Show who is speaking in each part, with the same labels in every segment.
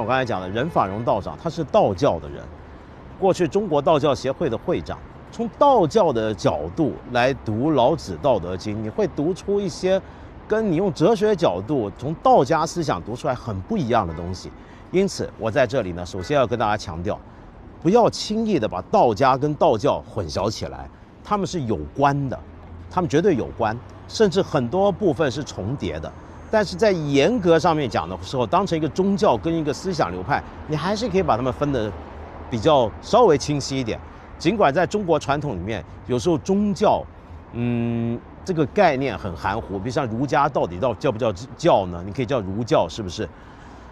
Speaker 1: 我刚才讲的任法荣道长，他是道教的人，过去中国道教协会的会长。从道教的角度来读老子《道德经》，你会读出一些跟你用哲学角度从道家思想读出来很不一样的东西。因此，我在这里呢，首先要跟大家强调，不要轻易的把道家跟道教混淆起来，他们是有关的，他们绝对有关，甚至很多部分是重叠的。但是在严格上面讲的时候，当成一个宗教跟一个思想流派，你还是可以把它们分得比较稍微清晰一点。尽管在中国传统里面，有时候宗教，这个概念很含糊。比如像儒家到底叫不叫教呢？你可以叫儒教，是不是？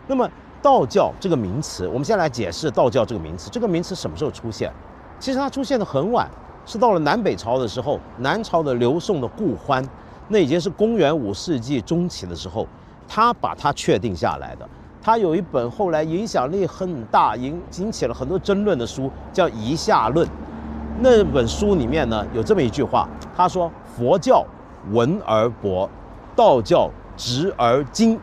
Speaker 1: 那么道教这个名词，我们先来解释道教这个名词。这个名词什么时候出现？其实它出现的很晚，是到了南北朝的时候，南朝的刘宋的顾欢，那已经是公元5世纪中期的时候，他把它确定下来的。他有一本后来影响力很大、引起了很多争论的书，叫《夷夏论》。那本书里面呢，有这么一句话，他说：“佛教文而博，道教直而精。”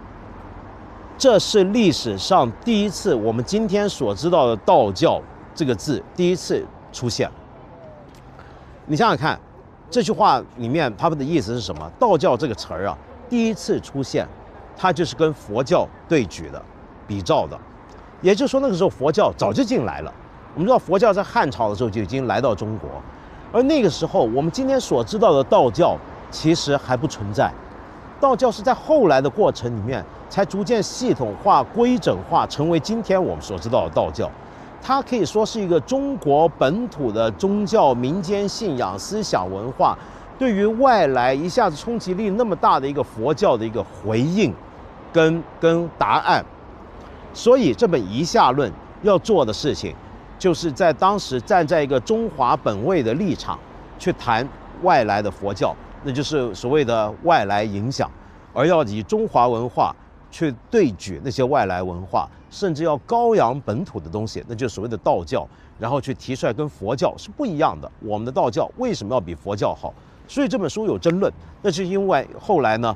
Speaker 1: 这是历史上第一次，我们今天所知道的道教这个字第一次出现。你想想看，这句话里面他们的意思是什么？道教这个词儿啊，第一次出现，它就是跟佛教对举的、比照的。也就是说，那个时候佛教早就进来了。我们知道佛教在汉朝的时候就已经来到中国，而那个时候我们今天所知道的道教其实还不存在。道教是在后来的过程里面才逐渐系统化、规整化，成为今天我们所知道的道教。它可以说是一个中国本土的宗教、民间信仰、思想文化，对于外来一下子冲击力那么大的一个佛教的一个回应跟答案。所以这本《夷夏论》要做的事情，就是在当时站在一个中华本位的立场去谈外来的佛教，那就是所谓的外来影响，而要以中华文化去对举那些外来文化，甚至要高扬本土的东西，那就是所谓的道教，然后去提出来跟佛教是不一样的。我们的道教为什么要比佛教好？所以这本书有争论，那是因为后来呢，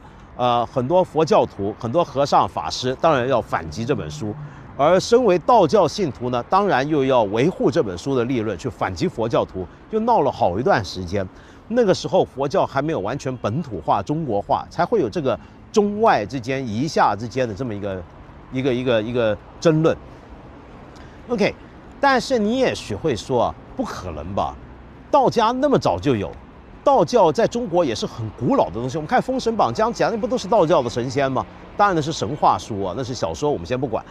Speaker 1: 很多佛教徒、很多和尚、法师当然要反击这本书，而身为道教信徒呢，当然又要维护这本书的立论，去反击佛教徒，又闹了好一段时间。那个时候佛教还没有完全本土化、中国化，才会有这个中外之间、夷夏之间的这么一个争论。OK， 但是你也许会说啊，不可能吧？道家那么早就有，道教在中国也是很古老的东西。我们看《封神榜》讲的不都是道教的神仙吗？当然那是神话书啊，那是小说，我们先不管。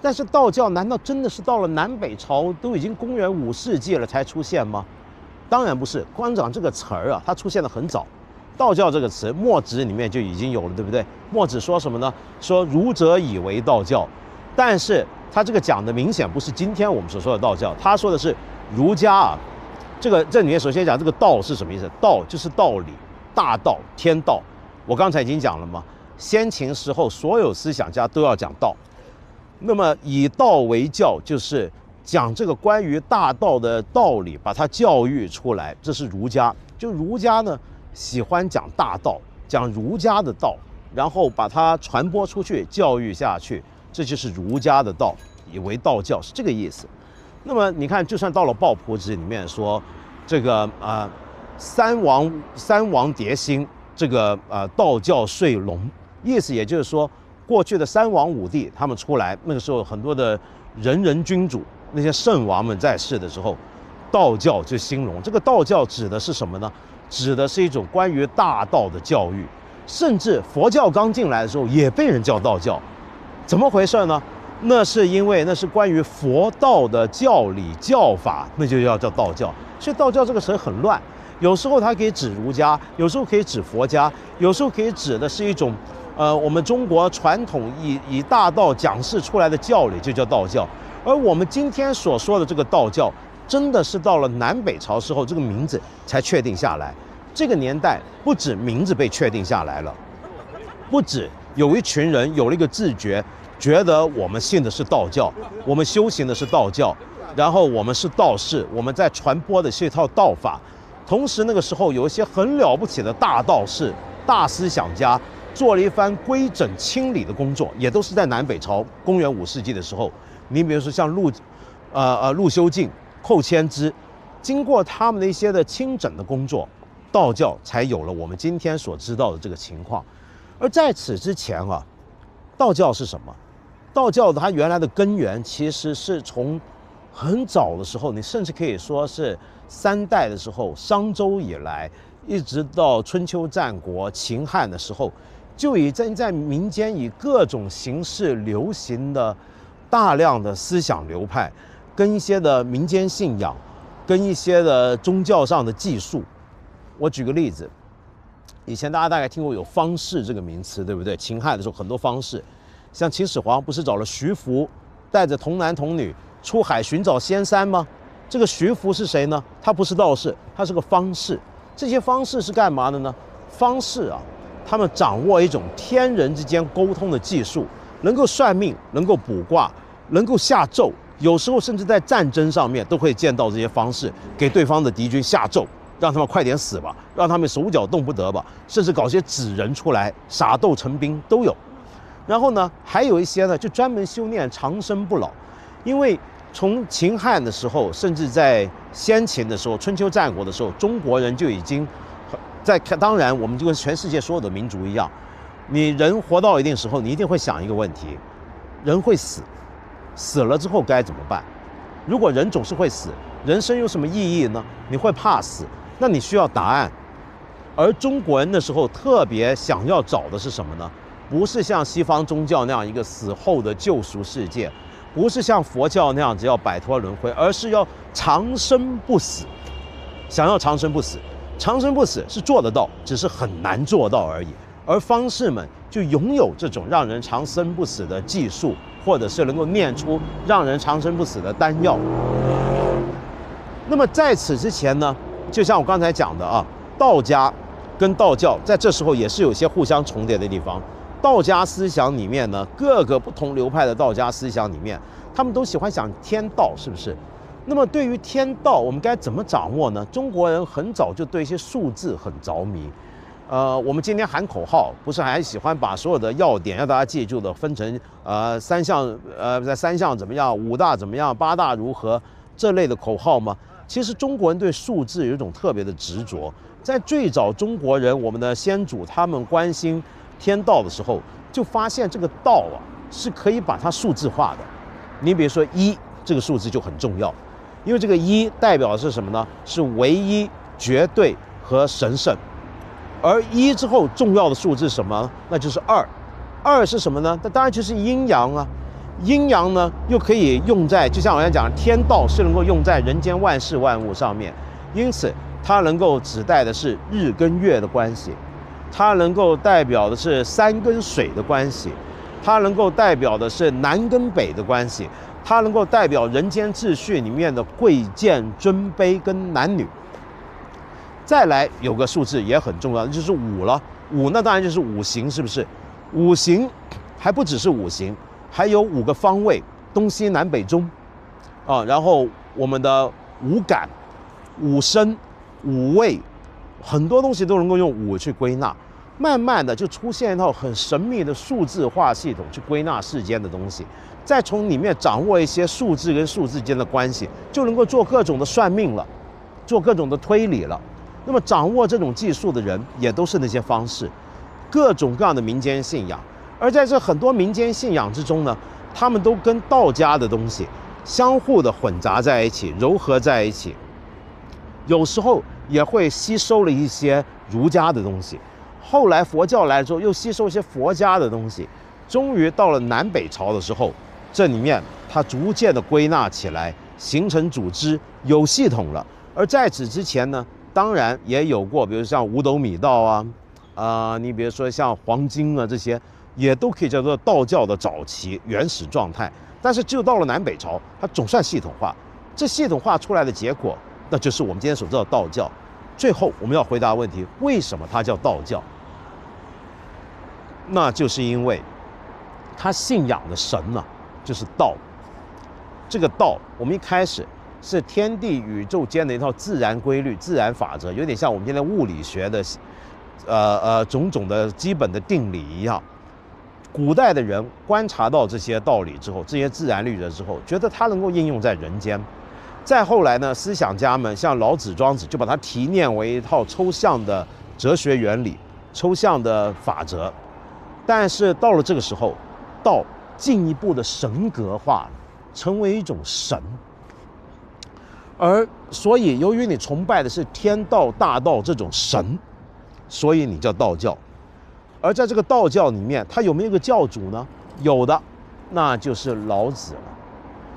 Speaker 1: 但是道教难道真的是到了南北朝都已经公元5世纪了才出现吗？当然不是。官长这个词儿啊，它出现的很早。道教这个词，墨子里面就已经有了，对不对？墨子说什么呢？说儒者以为道教，但是他这个讲的明显不是今天我们所说的道教，他说的是儒家啊。这里面首先讲这个道是什么意思？道就是道理，大道、天道。我刚才已经讲了嘛，先秦时候所有思想家都要讲道。那么以道为教，就是讲这个关于大道的道理，把它教育出来，这是儒家。就儒家呢，喜欢讲大道，讲儒家的道，然后把它传播出去，教育下去，这就是儒家的道，以为道教，是这个意思。那么你看，就算到了抱朴子里面说，这个三王迭兴，这个道教遂隆，意思也就是说，过去的三王五帝他们出来，那个时候很多的人君主，那些圣王们在世的时候，道教就兴隆。这个道教指的是什么呢？指的是一种关于大道的教育，甚至佛教刚进来的时候也被人叫道教。怎么回事呢？那是因为那是关于佛道的教理教法，那就要叫道教。所以道教这个词很乱，有时候它可以指儒家，有时候可以指佛家，有时候可以指的是一种我们中国传统以大道讲释出来的教理，就叫道教。而我们今天所说的这个道教，真的是到了南北朝时候，这个名字才确定下来。这个年代不止名字被确定下来了，不止有一群人有了一个自觉，觉得我们信的是道教，我们修行的是道教，然后我们是道士，我们在传播的是一套道法。同时那个时候有一些很了不起的大道士、大思想家，做了一番规整清理的工作，也都是在南北朝公元5世纪的时候。你比如说像陆修静、寇谦之，经过他们的一些的清整的工作，道教才有了我们今天所知道的这个情况。而在此之前啊，道教是什么？道教它原来的根源其实是从很早的时候，你甚至可以说是3代的时候，商周以来，一直到春秋战国、秦汉的时候，就已经在民间以各种形式流行的大量的思想流派，跟一些的民间信仰，跟一些的宗教上的技术。我举个例子，以前大家大概听过有方士这个名词，对不对？秦汉的时候很多方士，像秦始皇不是找了徐福，带着童男童女出海寻找仙山吗？这个徐福是谁呢？他不是道士，他是个方士。这些方士是干嘛的呢？方士啊，他们掌握一种天人之间沟通的技术，能够算命，能够卜卦，能够下咒，有时候甚至在战争上面都会见到这些方士，给对方的敌军下咒，让他们快点死吧，让他们手脚动不得吧，甚至搞些纸人出来，撒豆成兵都有。然后呢，还有一些呢，就专门修炼长生不老，因为从秦汉的时候，甚至在先秦的时候，春秋战国的时候，中国人就已经当然，我们就跟全世界所有的民族一样，你人活到一定时候，你一定会想一个问题：人会死，死了之后该怎么办？如果人总是会死，人生有什么意义呢？你会怕死，那你需要答案。而中国人那时候特别想要找的是什么呢？不是像西方宗教那样一个死后的救赎世界，不是像佛教那样子要摆脱轮回，而是要长生不死。想要长生不死，长生不死是做得到，只是很难做到而已。而方士们就拥有这种让人长生不死的技术，或者是能够念出让人长生不死的丹药。那么在此之前呢，就像我刚才讲的啊，道家跟道教在这时候也是有些互相重叠的地方。道家思想里面呢，各个不同流派的道家思想里面，他们都喜欢讲天道，是不是？那么对于天道，我们该怎么掌握呢？中国人很早就对一些数字很着迷。我们今天喊口号，不是还喜欢把所有的要点让大家记住的分成3项，在3项怎么样，5大怎么样，8大如何这类的口号吗？其实中国人对数字有一种特别的执着。在最早中国人，我们的先祖他们关心天道的时候，就发现这个道啊是可以把它数字化的。你比如说1这个数字就很重要，因为这个1代表的是什么呢？是唯一、绝对和神圣。而1之后重要的数字是什么？那就是2。2是什么呢？那当然就是阴阳啊。阴阳呢又可以用在，就像我刚才讲，天道是能够用在人间万事万物上面，因此它能够指代的是日跟月的关系，它能够代表的是山跟水的关系，它能够代表的是南跟北的关系，它能够代表人间秩序里面的贵贱尊卑跟男女。再来有个数字也很重要，就是5了。5那当然就是五行，是不是？五行还不只是五行，还有5个方位，东西南北中啊。然后我们的五感、五声、五味，很多东西都能够用5去归纳。慢慢的就出现一套很神秘的数字化系统去归纳世间的东西，再从里面掌握一些数字跟数字间的关系，就能够做各种的算命了，做各种的推理了。那么掌握这种技术的人也都是那些方式，各种各样的民间信仰。而在这很多民间信仰之中呢，他们都跟道家的东西相互的混杂在一起，糅合在一起，有时候也会吸收了一些儒家的东西。后来佛教来之后，又吸收一些佛家的东西，终于到了南北朝的时候，这里面它逐渐的归纳起来，形成组织，有系统了。而在此之前呢，当然也有过，比如像五斗米道啊，你比如说像黄金啊，这些也都可以叫做道教的早期原始状态。但是只有到了南北朝，它总算系统化。这系统化出来的结果，那就是我们今天所知道的道教。最后我们要回答问题：为什么它叫道教？那就是因为他信仰的神呢，就是道。这个道，我们一开始是天地宇宙间的一套自然规律、自然法则，有点像我们现在物理学的种种的基本的定理一样。古代的人观察到这些道理之后，这些自然律则之后，觉得它能够应用在人间。再后来呢，思想家们像老子、庄子，就把它提炼为一套抽象的哲学原理、抽象的法则。但是到了这个时候，道进一步的神格化了，成为一种神。而所以，由于你崇拜的是天道、大道这种神，所以你叫道教。而在这个道教里面，它有没有一个教主呢？有的，那就是老子了。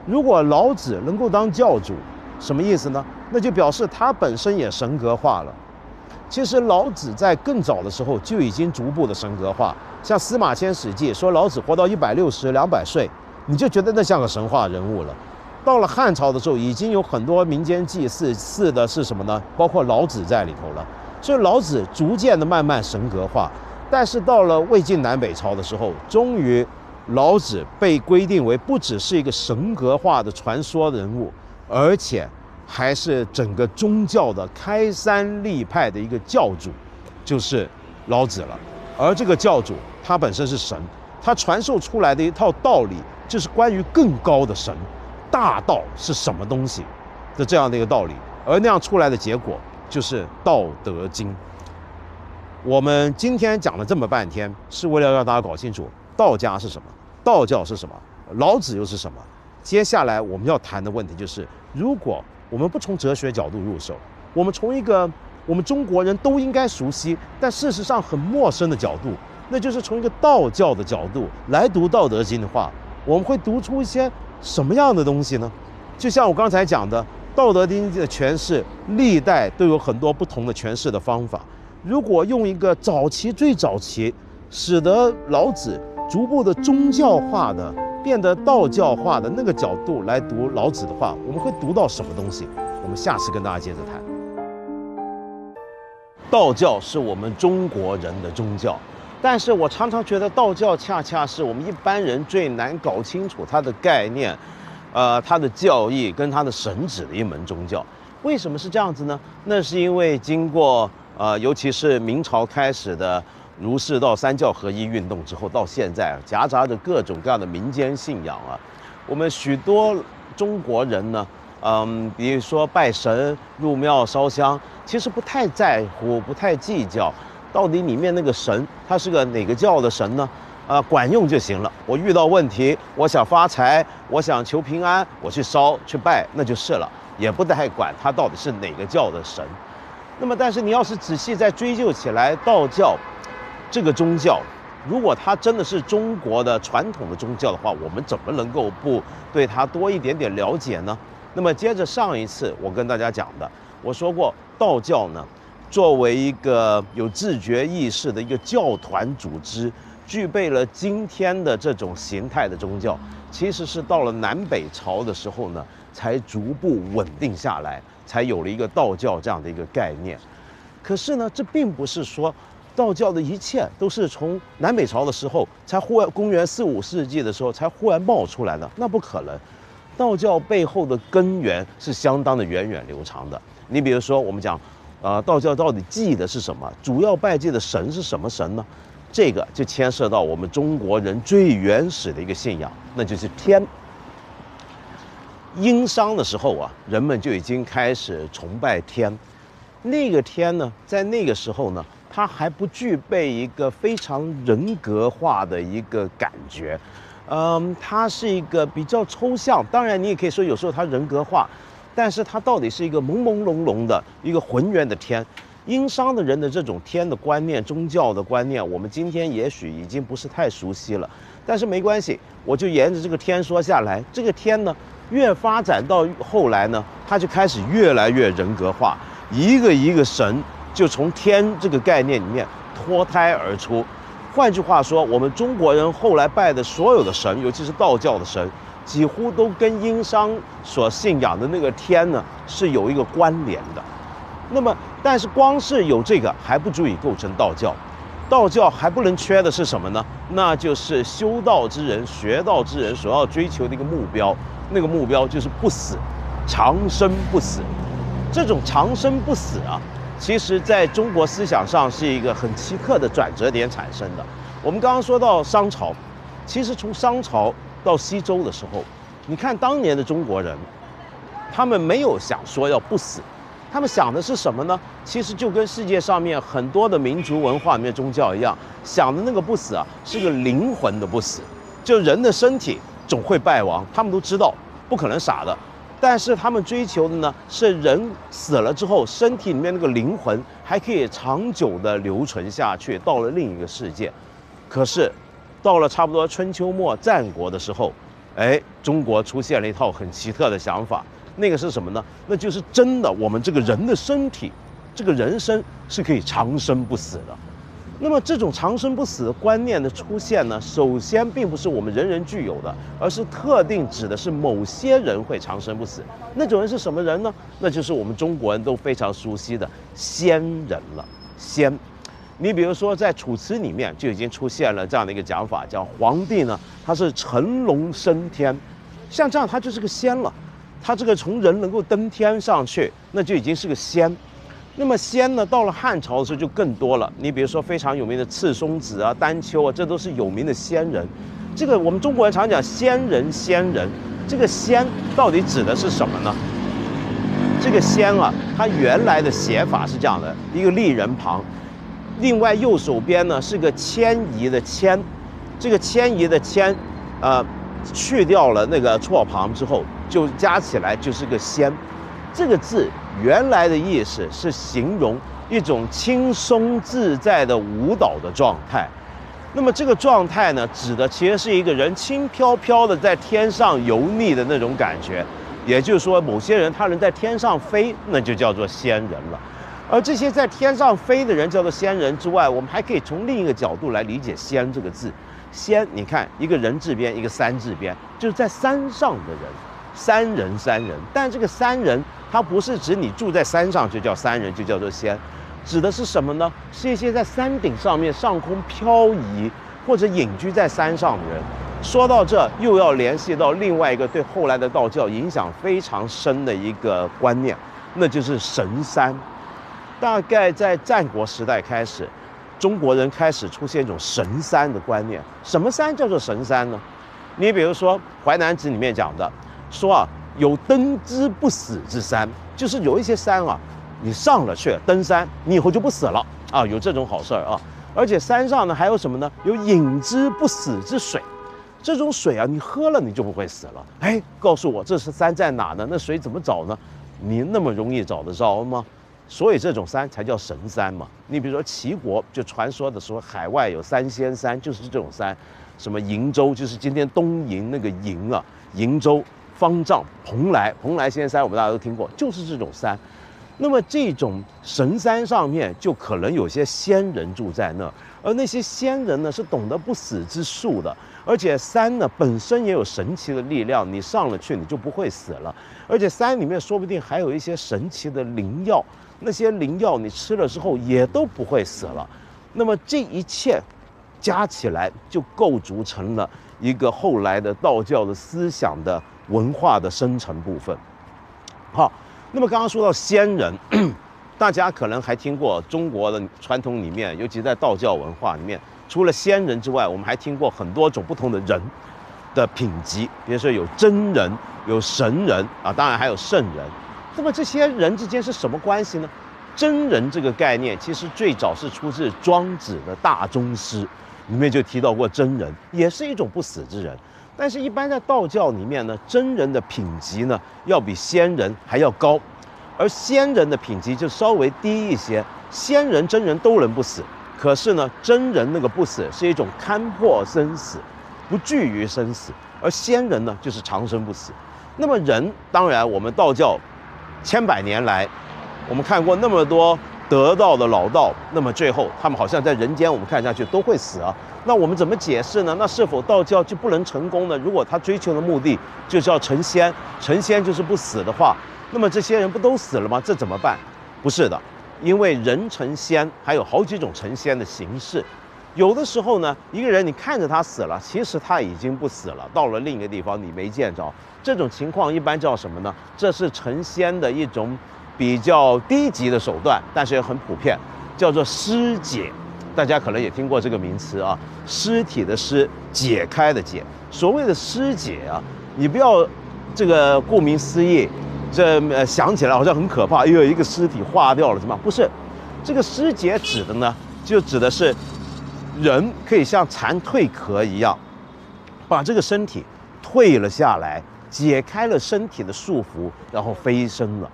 Speaker 1: 如果老子能够当教主，什么意思呢？那就表示他本身也神格化了。其实老子在更早的时候就已经逐步的神格化，像司马迁《史记》说老子活到160、200岁，你就觉得那像个神话人物了。到了汉朝的时候，已经有很多民间祭祀的是什么呢？包括老子在里头了。所以老子逐渐的慢慢神格化。但是到了魏晋南北朝的时候，终于老子被规定为不只是一个神格化的传说人物，而且还是整个宗教的开山立派的一个教主，就是老子了。而这个教主他本身是神，他传授出来的一套道理就是关于更高的神，大道是什么东西的这样的一个道理。而那样出来的结果就是《道德经》。我们今天讲了这么半天，是为了让大家搞清楚道家是什么，道教是什么，老子又是什么。接下来我们要谈的问题就是，如果我们不从哲学角度入手，我们从一个我们中国人都应该熟悉，但事实上很陌生的角度，那就是从一个道教的角度来读《道德经》的话，我们会读出一些什么样的东西呢？就像我刚才讲的，《道德经》的诠释，历代都有很多不同的诠释的方法。如果用一个最早期，使得老子逐步的宗教化的变得道教化的那个角度来读老子的话，我们会读到什么东西？我们下次跟大家接着谈。道教是我们中国人的宗教，但是我常常觉得道教恰恰是我们一般人最难搞清楚它的概念，它的教义跟它的神旨的一门宗教。为什么是这样子呢？那是因为经过尤其是明朝开始的儒释道三教合一运动之后，到现在夹杂着各种各样的民间信仰啊，我们许多中国人呢，比如说拜神、入庙烧香，其实不太在乎、不太计较，到底里面那个神他是个哪个教的神呢？管用就行了。我遇到问题，我想发财，我想求平安，我去烧去拜，那就是了，也不太管他到底是哪个教的神。那么，但是你要是仔细再追究起来，道教这个宗教，如果它真的是中国的传统的宗教的话，我们怎么能够不对它多一点点了解呢？那么，接着上一次我跟大家讲的，我说过，道教呢，作为一个有自觉意识的一个教团组织，具备了今天的这种形态的宗教，其实是到了南北朝的时候呢，才逐步稳定下来，才有了一个道教这样的一个概念。可是呢，这并不是说道教的一切都是从南北朝的时候才忽然公元4、5世纪的时候才忽然冒出来的，那不可能。道教背后的根源是相当的源远流长的。你比如说，我们讲，道教到底祭的是什么？主要拜祭的神是什么神呢？这个就牵涉到我们中国人最原始的一个信仰，那就是天。殷商的时候啊，人们就已经开始崇拜天。那个天呢，在那个时候呢，它还不具备一个非常人格化的一个感觉，它是一个比较抽象。当然，你也可以说有时候它人格化，但是它到底是一个朦朦胧胧的一个浑圆的天。殷商的人的这种天的观念、宗教的观念，我们今天也许已经不是太熟悉了，但是没关系，我就沿着这个天说下来。这个天呢，越发展到后来呢，它就开始越来越人格化，一个一个神就从天这个概念里面脱胎而出。换句话说，我们中国人后来拜的所有的神，尤其是道教的神，几乎都跟殷商所信仰的那个天呢是有一个关联的。那么，但是光是有这个还不足以构成道教。道教还不能缺的是什么呢？那就是修道之人、学道之人所要追求的一个目标。那个目标就是不死，长生不死。这种长生不死啊，其实在中国思想上是一个很奇特的转折点产生的。我们刚刚说到商朝，其实从商朝到西周的时候，你看当年的中国人，他们没有想说要不死，他们想的是什么呢？其实就跟世界上面很多的民族文化里面宗教一样，想的那个不死啊，是个灵魂的不死，就人的身体总会败亡，他们都知道，不可能傻的。但是他们追求的呢，是人死了之后，身体里面那个灵魂还可以长久的留存下去，到了另一个世界。可是，到了差不多春秋末战国的时候，中国出现了一套很奇特的想法，那个是什么呢？那就是真的，我们这个人的身体，这个人生是可以长生不死的。那么这种长生不死的观念的出现呢，首先并不是我们人人具有的，而是特定指的是某些人会长生不死。那种人是什么人呢？那就是我们中国人都非常熟悉的仙人了。仙，你比如说在楚辞里面就已经出现了这样的一个讲法，叫皇帝呢他是乘龙升天，像这样他就是个仙了。他这个从人能够登天上去，那就已经是个仙。那么仙呢，到了汉朝的时候就更多了。你比如说非常有名的赤松子啊、丹丘啊，这都是有名的仙人。这个我们中国人常讲仙人，仙人，这个仙到底指的是什么呢？这个仙啊，它原来的写法是这样的：一个立人旁，另外右手边呢是个迁移的迁，这个迁移的迁，去掉了那个错旁之后，就加起来就是个仙。这个字原来的意思是形容一种轻松自在的舞蹈的状态。那么这个状态呢，指的其实是一个人轻飘飘的在天上游历的那种感觉。也就是说，某些人他能在天上飞，那就叫做仙人了。而这些在天上飞的人叫做仙人之外，我们还可以从另一个角度来理解仙这个字。仙，你看一个人字边，一个山字边，就是在山上的人。山人，山人，但这个山人，它不是指你住在山上就叫山人，就叫做仙，指的是什么呢？是一些在山顶上面上空漂移或者隐居在山上的人。说到这，又要联系到另外一个对后来的道教影响非常深的一个观念，那就是神山。大概在战国时代开始，中国人开始出现一种神山的观念。什么山叫做神山呢？你比如说《淮南子》里面讲的。说啊，有登之不死之山，就是有一些山啊，你上了去登山，你以后就不死了啊，有这种好事儿啊。而且山上呢还有什么呢？有饮之不死之水，这种水啊，你喝了你就不会死了。告诉我这是山在哪呢？那水怎么找呢？你那么容易找得着吗？所以这种山才叫神山嘛。你比如说齐国就传说的说海外有3仙山，就是这种山，什么瀛洲，就是今天东瀛那个瀛啊，瀛洲。方丈、蓬莱仙山，我们大家都听过，就是这种山。那么这种神山上面就可能有些仙人住在那儿，而那些仙人呢是懂得不死之术的，而且山呢本身也有神奇的力量，你上了去你就不会死了。而且山里面说不定还有一些神奇的灵药，那些灵药你吃了之后也都不会死了。那么这一切加起来就构筑成了一个后来的道教的思想的文化的生成部分。好，那么刚刚说到仙人，大家可能还听过中国的传统里面，尤其在道教文化里面，除了仙人之外，我们还听过很多种不同的人的品级，比如说有真人、有神人啊，当然还有圣人。那么这些人之间是什么关系呢？真人这个概念其实最早是出自庄子的大宗师，里面就提到过真人，也是一种不死之人。但是，一般在道教里面呢，真人的品级呢要比仙人还要高，而仙人的品级就稍微低一些。仙人、真人都能不死，可是呢，真人那个不死是一种看破生死，不惧于生死，而仙人呢就是长生不死。那么人，当然我们道教千百年来，我们看过那么多得道的老道，那么最后他们好像在人间，我们看下去都会死啊。那我们怎么解释呢？那是否道教就不能成功呢？如果他追求的目的就是要成仙，成仙就是不死的话，那么这些人不都死了吗？这怎么办？不是的，因为人成仙还有好几种成仙的形式。有的时候呢，一个人你看着他死了，其实他已经不死了，到了另一个地方你没见着。这种情况一般叫什么呢？这是成仙的一种比较低级的手段，但是也很普遍，叫做尸解。大家可能也听过这个名词啊，尸体的尸，解开的解。所谓的尸解啊，你不要这个顾名思义，想起来好像很可怕，一个尸体化掉了，怎么样？不是，这个尸解指的呢，就指的是人可以像蝉蜕壳一样，把这个身体退了下来，解开了身体的束缚，然后飞升了，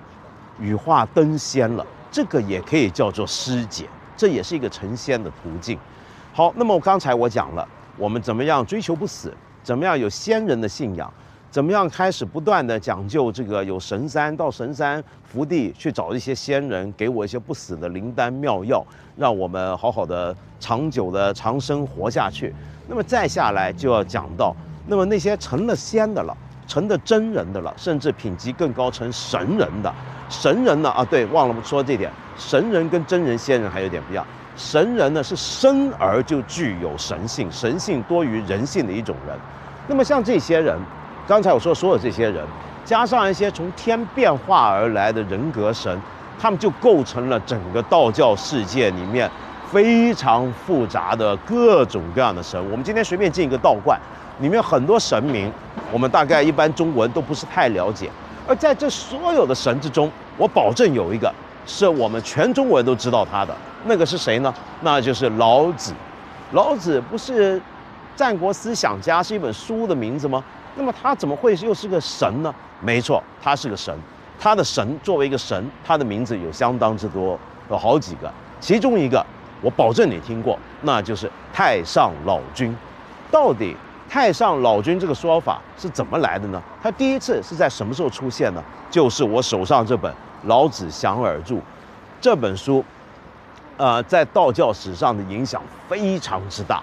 Speaker 1: 羽化登仙了。这个也可以叫做尸解，这也是一个成仙的途径。好，那么刚才我讲了，我们怎么样追求不死，怎么样有先人的信仰，怎么样开始不断的讲究这个有神山到神山福地去找一些先人，给我一些不死的灵丹妙药，让我们好好的长久的长生活下去。那么再下来就要讲到，那么那些成了仙的了，成的真人的了，甚至品级更高，成神人的。神人呢对，忘了说这点，神人跟真人仙人还有点不一样。神人呢是生而就具有神性，神性多于人性的一种人。那么像这些人，刚才我说所有这些人，加上一些从天变化而来的人格神，他们就构成了整个道教世界里面非常复杂的各种各样的神。我们今天随便进一个道观，里面很多神明，我们大概一般中文都不是太了解。而在这所有的神之中，我保证有一个是我们全中国人都知道他的，那个是谁呢？那就是老子。老子不是战国思想家，是一本书的名字吗？那么他怎么会又是个神呢？没错，他是个神。他的神作为一个神，他的名字有相当之多，有好几个。其中一个我保证你听过，那就是太上老君。到底太上老君这个说法是怎么来的呢？它第一次是在什么时候出现呢？就是我手上这本《老子详尔著》这本书，在道教史上的影响非常之大，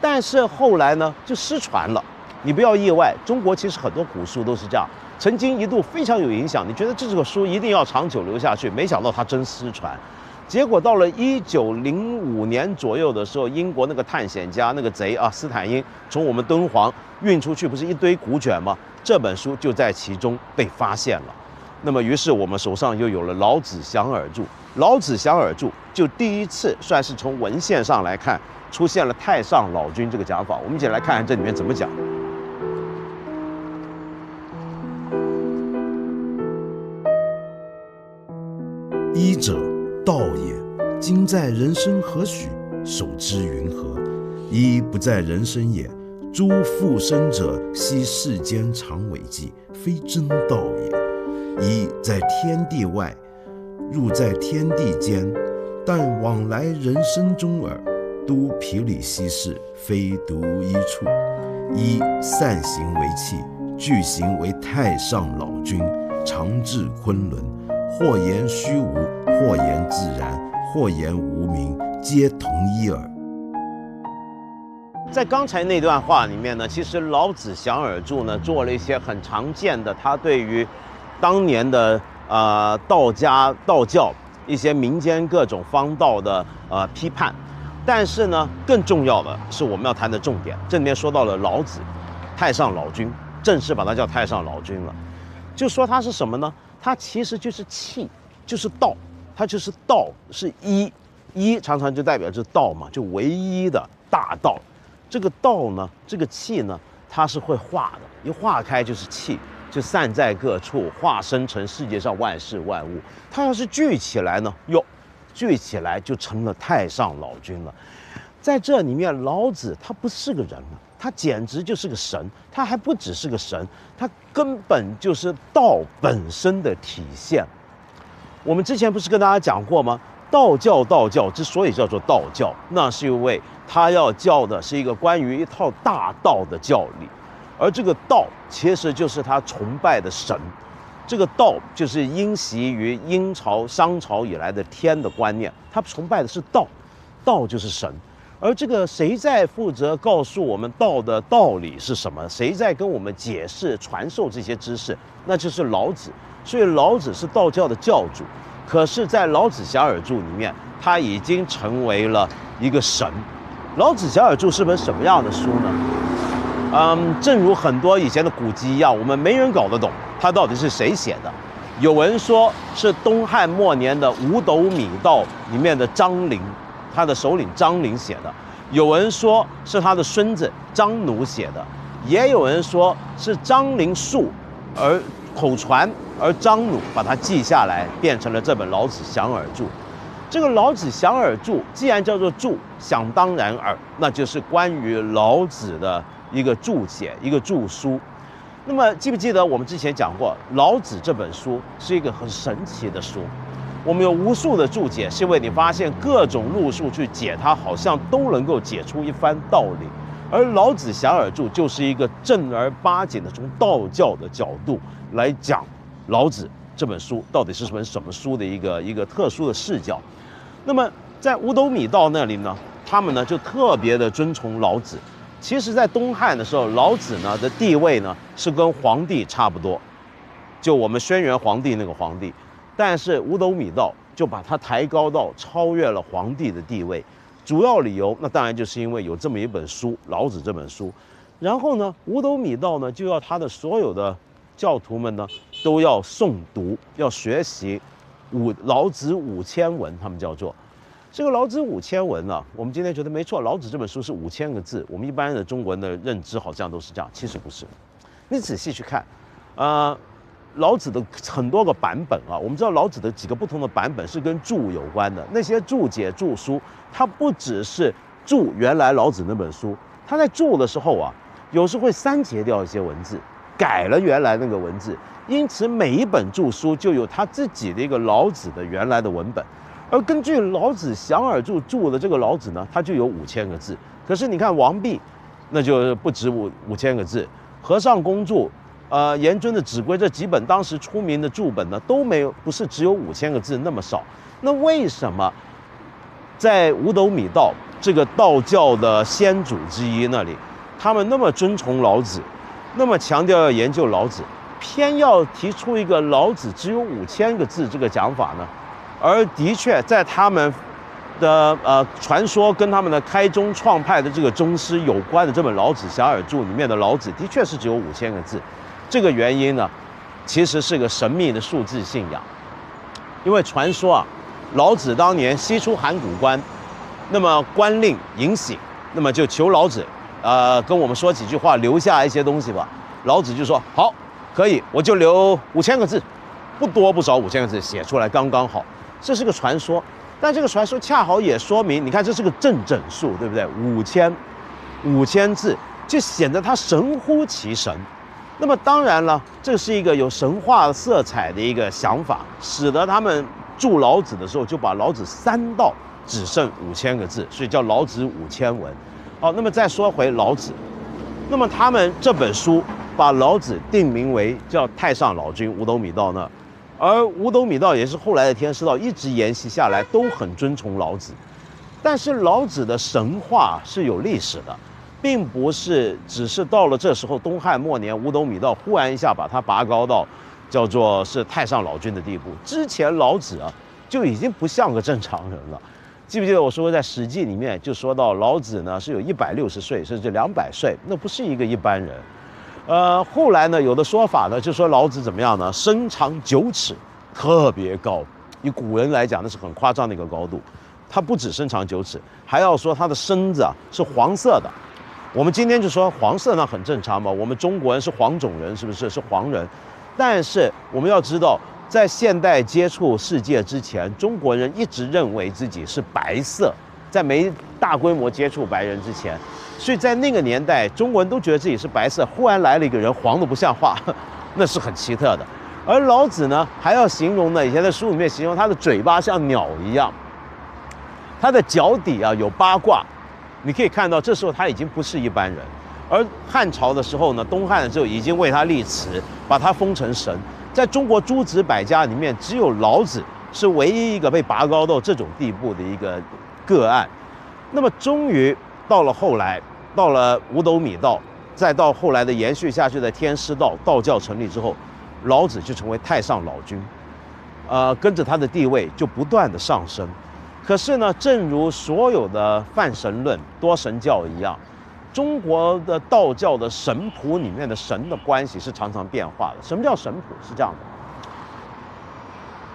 Speaker 1: 但是后来呢就失传了。你不要意外，中国其实很多古书都是这样，曾经一度非常有影响，你觉得这个书一定要长久留下去，没想到它真失传。结果到了1905年左右的时候，英国那个探险家那个贼斯坦因从我们敦煌运出去，不是一堆古卷吗？这本书就在其中被发现了。那么于是我们手上又有了《老子详尔著》。《老子详尔著》就第一次算是从文献上来看出现了太上老君这个讲法。我们一起来看看这里面怎么讲。
Speaker 2: 一者，道也。今在人生何许？守之云何？一不在人生也。诸复生者，悉世间常违纪，非真道也。一在天地外，入在天地间，但往来人生中耳。都皮里稀事，非独一处。一散行为器，具行为太上老君，常治昆仑。或言虚无，或言自然，或言无名，皆同一耳。
Speaker 1: 在刚才那段话里面呢，其实老子详尔著呢做了一些很常见的，他对于当年的道教一些民间各种方道的批判。但是呢，更重要的是我们要谈的重点，这里面说到了老子，太上老君，正式把他叫太上老君了。就说他是什么呢？它其实就是气，就是道，它就是道，是一，一常常就代表着道嘛，就唯一的大道。这个道呢，这个气呢，它是会化的，一化开就是气，就散在各处，化生成世界上万事万物。它要是聚起来呢，聚起来就成了太上老君了。在这里面，老子他不是个人了，他简直就是个神，他还不只是个神，他根本就是道本身的体现。我们之前不是跟大家讲过吗？道教之所以叫做道教，那是因为他要教的是一个关于一套大道的教理，而这个道其实就是他崇拜的神。这个道就是因袭于殷朝、商朝以来的天的观念，他崇拜的是道，道就是神。而这个谁在负责告诉我们道的道理是什么？谁在跟我们解释、传授这些知识？那就是老子。所以老子是道教的教主，可是，在《老子详尔著》里面，他已经成为了一个神。《老子详尔著》是本什么样的书呢？正如很多以前的古籍一样，我们没人搞得懂它到底是谁写的。有人说是东汉末年的五斗米道里面的张陵，他的首领张陵写的；有人说是他的孙子张奴写的；也有人说是张陵述而口传，而张奴把它记下来，变成了这本《老子详尔注》。这个《老子详尔注》既然叫做注，想当然尔，那就是关于老子的一个注解，一个注书。那么记不记得我们之前讲过，老子这本书是一个很神奇的书。我们有无数的注解，是因为你发现各种路数去解它，好像都能够解出一番道理。而老子详尔注就是一个正儿八经的从道教的角度来讲老子这本书到底是本什么书的一个特殊的视角。那么在五斗米道那里呢，他们呢就特别的尊崇老子。其实，在东汉的时候，老子呢的地位呢是跟皇帝差不多，就我们轩辕皇帝那个皇帝，但是五斗米道就把他抬高到超越了皇帝的地位。主要理由，那当然就是因为有这么一本书《老子》这本书。然后呢，五斗米道呢就要他的所有的教徒们呢都要诵读，要学习老子5000文，他们叫做。这个老子5000文呢，我们今天觉得没错，老子这本书是5000个字，我们一般的中文的认知好像都是这样，其实不是。你仔细去看，老子的很多个版本啊，我们知道老子的几个不同的版本是跟注有关的。那些注解注书，它不只是注原来老子那本书，它在注的时候啊，有时会删节掉一些文字，改了原来那个文字，因此每一本注书就有他自己的一个老子的原来的文本。而根据老子详尔注注的这个老子呢，它就有5000个字。可是你看王弼，那就不止5000个字。和尚公注，严尊的指规这几本当时出名的注本呢，都不是只有5000个字那么少。那为什么在五斗米道这个道教的先祖之一那里，他们那么尊崇老子，那么强调要研究老子，偏要提出一个老子只有5000个字这个讲法呢？而的确，在他们的传说跟他们的开宗创派的这个宗师有关的这本《老子详尔注》里面的老子，的确是只有5000个字。这个原因呢，其实是个神秘的数字信仰。因为传说啊，老子当年西出函谷关，那么官令迎醒，那么就求老子，跟我们说几句话，留下一些东西吧。老子就说好，可以，我就留5000个字，不多不少，5000个字写出来刚刚好。这是个传说，但这个传说恰好也说明，你看这是个正整数，对不对？5000字就显得它神乎其神。那么当然了，这是一个有神话色彩的一个想法，使得他们注老子的时候就把老子删到只剩5000个字，所以叫老子5000文。好，那么再说回老子，那么他们这本书把老子定名为叫太上老君，五斗米道那。而五斗米道也是后来的天师道，一直沿袭下来，都很尊崇老子。但是老子的神话是有历史的，并不是只是到了这时候东汉末年五斗米道忽然一下把他拔高到叫做是太上老君的地步。之前老子啊就已经不像个正常人了。记不记得我说在《史记》里面就说到老子呢是有160岁甚至200岁，那不是一个一般人。后来呢，有的说法呢，就说老子怎么样呢？身长9尺，特别高。以古人来讲，那是很夸张的一个高度。他不止身长9尺，还要说他的身子啊是黄色的。我们今天就说黄色那很正常嘛，我们中国人是黄种人，是不是？是黄人。但是我们要知道，在现代接触世界之前，中国人一直认为自己是白色，在没大规模接触白人之前。所以在那个年代，中国人都觉得自己是白色，忽然来了一个人黄的不像话，那是很奇特的。而老子呢，还要形容呢，以前在书里面形容他的嘴巴像鸟一样，他的脚底啊有8卦，你可以看到，这时候他已经不是一般人。而汉朝的时候呢，东汉的时候已经为他立祠，把他封成神。在中国诸子百家里面，只有老子是唯一一个被拔高到这种地步的一个个案。那么终于到了后来。到了五斗米道，再到后来的延续下去的天师道，道教成立之后，老子就成为太上老君，跟着他的地位就不断的上升。可是呢，正如所有的泛神论、多神教一样，中国的道教的神谱里面的神的关系是常常变化的。什么叫神谱？是这样的，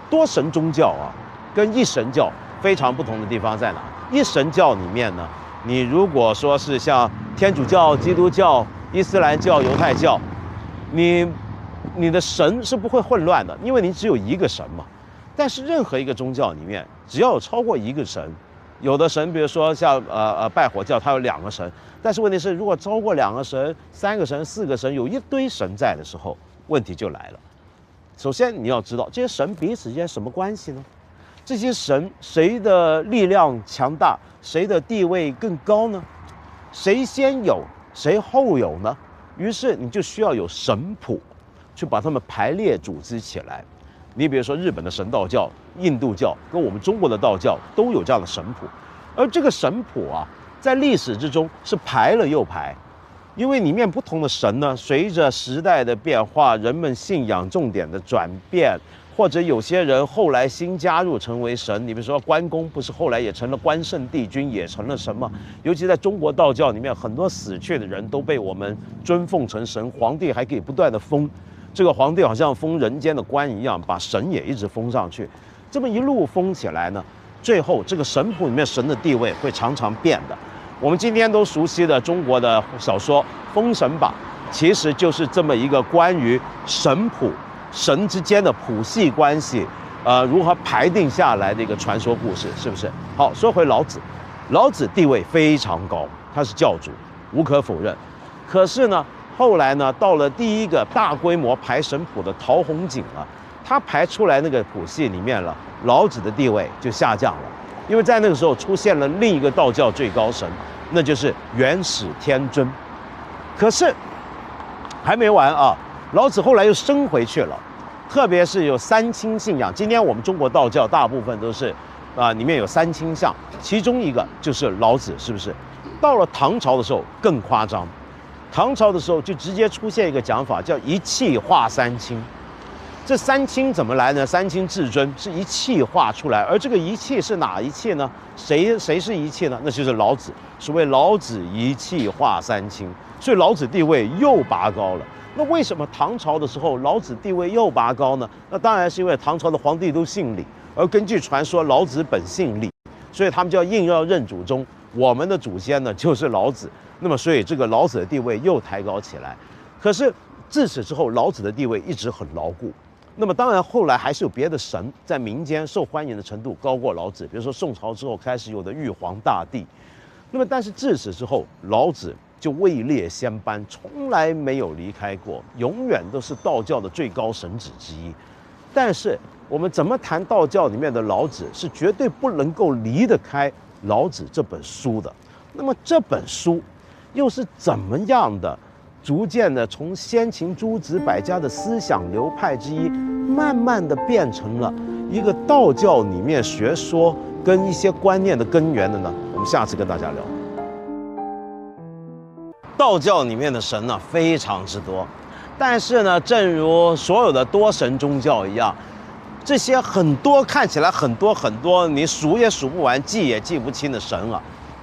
Speaker 1: 多神宗教啊，跟一神教非常不同的地方在哪？一神教里面呢，你如果说是像天主教、基督教、伊斯兰教、犹太教，你的神是不会混乱的，因为你只有一个神嘛。但是任何一个宗教里面，只要有超过一个神，有的神，比如说像拜火教，它有2个神，但是问题是，如果超过2个神、3个神、4个神，有一堆神在的时候，问题就来了。首先你要知道，这些神彼此之间什么关系呢？这些神谁的力量强大，谁的地位更高呢？谁先有，谁后有呢？于是你就需要有神谱，去把它们排列组织起来。你比如说日本的神道教、印度教跟我们中国的道教都有这样的神谱，而这个神谱啊，在历史之中是排了又排，因为里面不同的神呢，随着时代的变化，人们信仰重点的转变，或者有些人后来新加入成为神。你比如说关公，不是后来也成了关圣帝君，也成了神吗？尤其在中国道教里面，很多死去的人都被我们尊奉成神，皇帝还可以不断的封。这个皇帝好像封人间的官一样，把神也一直封上去，这么一路封起来呢，最后这个神谱里面神的地位会常常变的。我们今天都熟悉的中国的小说《封神榜》，其实就是这么一个关于神谱、神之间的谱系关系，如何排定下来的一个传说故事，是不是？好，说回老子，老子地位非常高，他是教主，无可否认。可是呢，后来呢，到了第一个大规模排神谱的陶弘景啊，他排出来那个谱系里面了，老子的地位就下降了，因为在那个时候出现了另一个道教最高神，那就是元始天尊。可是还没完啊，老子后来又升回去了，特别是有三清信仰。今天我们中国道教大部分都是里面有三清像，其中一个就是老子，是不是？到了唐朝的时候更夸张。唐朝的时候就直接出现一个讲法，叫一气化三清。这三清怎么来呢？三清至尊是一气化出来，而这个一气是哪一气呢？谁是一气呢？那就是老子。所谓老子一气化三清，所以老子地位又拔高了。那为什么唐朝的时候老子地位又拔高呢？那当然是因为唐朝的皇帝都姓李，而根据传说老子本姓李，所以他们就要硬要认祖宗。我们的祖先呢就是老子。那么，所以这个老子的地位又抬高起来。可是自此之后，老子的地位一直很牢固。那么，当然后来还是有别的神在民间受欢迎的程度高过老子，比如说宋朝之后开始有的玉皇大帝。那么，但是自此之后，老子就位列仙班，从来没有离开过，永远都是道教的最高神旨之一。但是我们怎么谈道教里面的老子，是绝对不能够离得开老子这本书的。那么这本书又是怎么样的，逐渐的从先秦诸子百家的思想流派之一，慢慢的变成了一个道教里面学说跟一些观念的根源的呢？我们下次跟大家聊。道教里面的神呢非常之多，但是呢，正如所有的多神宗教一样，这些很多看起来很多，你数也数不完，记也记不清的神啊，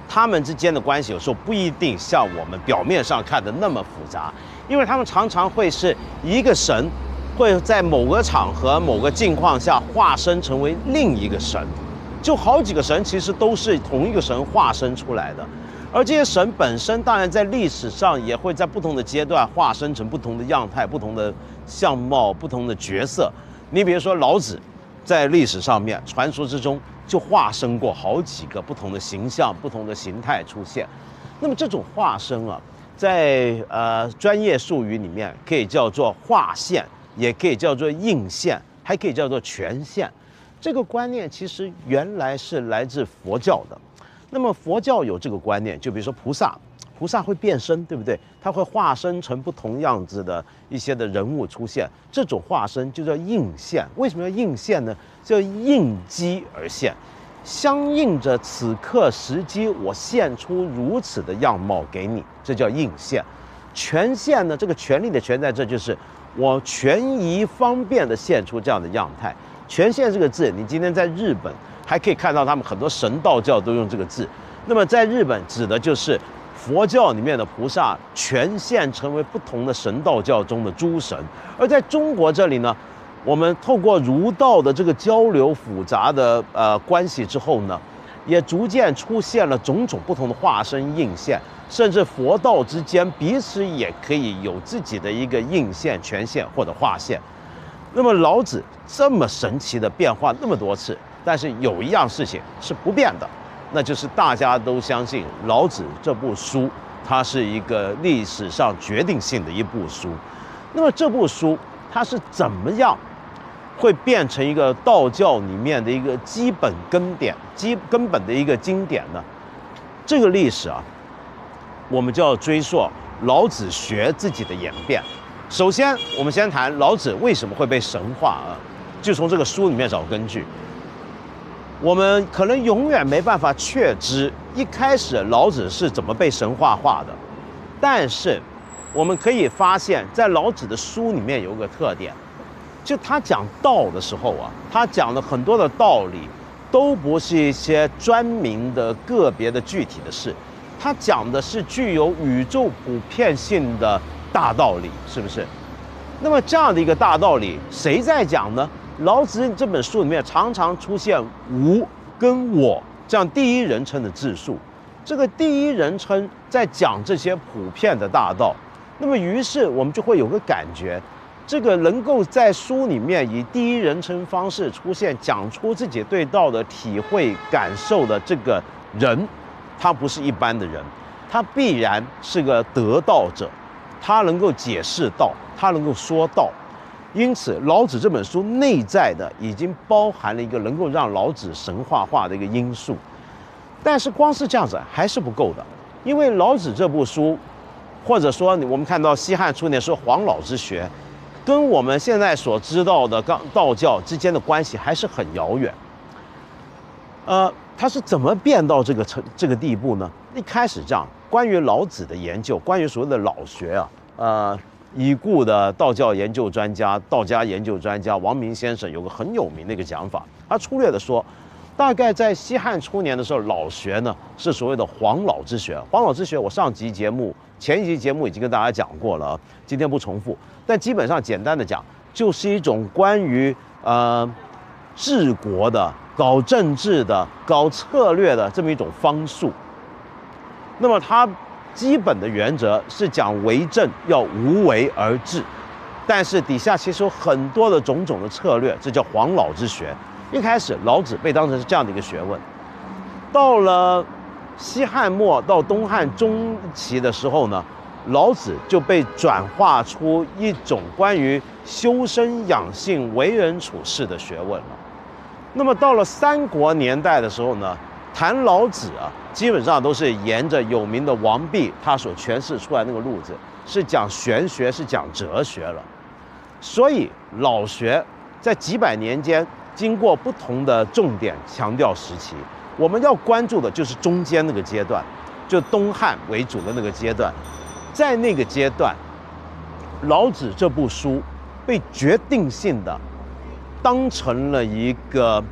Speaker 1: 他们之间的关系有时候不一定像我们表面上看的那么复杂，因为他们常常会是一个神会在某个场合、某个境况下化身成为另一个神，就好几个神其实都是同一个神化身出来的。而这些神本身当然在历史上也会在不同的阶段化身成不同的样态、不同的相貌、不同的角色。你比如说老子在历史上面传说之中就化身过好几个不同的形象、不同的形态出现。那么这种化身啊，在专业术语里面可以叫做化现，也可以叫做应现，还可以叫做全现。这个观念其实原来是来自佛教的。那么佛教有这个观念，就比如说菩萨会变身，对不对？它会化身成不同样子的一些的人物出现，这种化身就叫应现。为什么要应现呢？叫应机而现，相应着此刻时机，我现出如此的样貌给你，这叫应现。全现呢，这个权力的权在这，就是我权宜方便的现出这样的样态。全现这个字，你今天在日本还可以看到他们很多神道教都用这个字。那么在日本指的就是佛教里面的菩萨全现成为不同的神道教中的诸神，而在中国这里呢，我们透过儒道的这个交流复杂的关系之后呢，也逐渐出现了种种不同的化身应现，甚至佛道之间彼此也可以有自己的一个应现、权现或者化现。那么老子这么神奇的变化那么多次，但是有一样事情是不变的，那就是大家都相信老子这部书，它是一个历史上决定性的一部书。那么这部书它是怎么样会变成一个道教里面的一个基本根本的一个经典呢？这个历史啊，我们就要追溯老子学自己的演变。首先，我们先谈老子为什么会被神化啊，就从这个书里面找根据。我们可能永远没办法确知一开始老子是怎么被神化的，但是我们可以发现，在老子的书里面有一个特点，就他讲道的时候啊，他讲的很多的道理都不是一些专门的个别的具体的事，他讲的是具有宇宙普遍性的大道理，是不是？那么这样的一个大道理，谁在讲呢？老子这本书里面常常出现吾跟我这样第一人称的字数，这个第一人称在讲这些普遍的大道。那么于是我们就会有个感觉，这个能够在书里面以第一人称方式出现，讲出自己对道的体会感受的这个人，他不是一般的人，他必然是个得道者，他能够解释道，他能够说道。因此老子这本书内在的已经包含了一个能够让老子神话化的一个因素。但是光是这样子还是不够的，因为老子这部书，或者说我们看到西汉初年说黄老之学，跟我们现在所知道的道教之间的关系还是很遥远。他是怎么变到这个地步呢？一开始这样，关于老子的研究，关于所谓的老学啊，已故的道教研究专家、道家研究专家王明先生有个很有名的一个讲法，他粗略的说，大概在西汉初年的时候，老学呢是所谓的黄老之学。黄老之学，我前一集节目已经跟大家讲过了，今天不重复。但基本上简单的讲，就是一种关于治国的、搞政治的、搞策略的这么一种方术。那么它基本的原则是讲为政要无为而治，但是底下其实有很多的种种的策略，这叫黄老之学。一开始老子被当成是这样的一个学问，到了西汉末到东汉中期的时候呢，老子就被转化出一种关于修身养性、为人处事的学问了。那么到了三国年代的时候呢，谈老子啊，基本上都是沿着有名的王弼他所诠释出来那个路子，是讲玄学，是讲哲学了。所以老学在几百年间经过不同的重点强调时期，我们要关注的就是中间那个阶段，就东汉为主的那个阶段。在那个阶段，老子这部书被决定性的当成了一个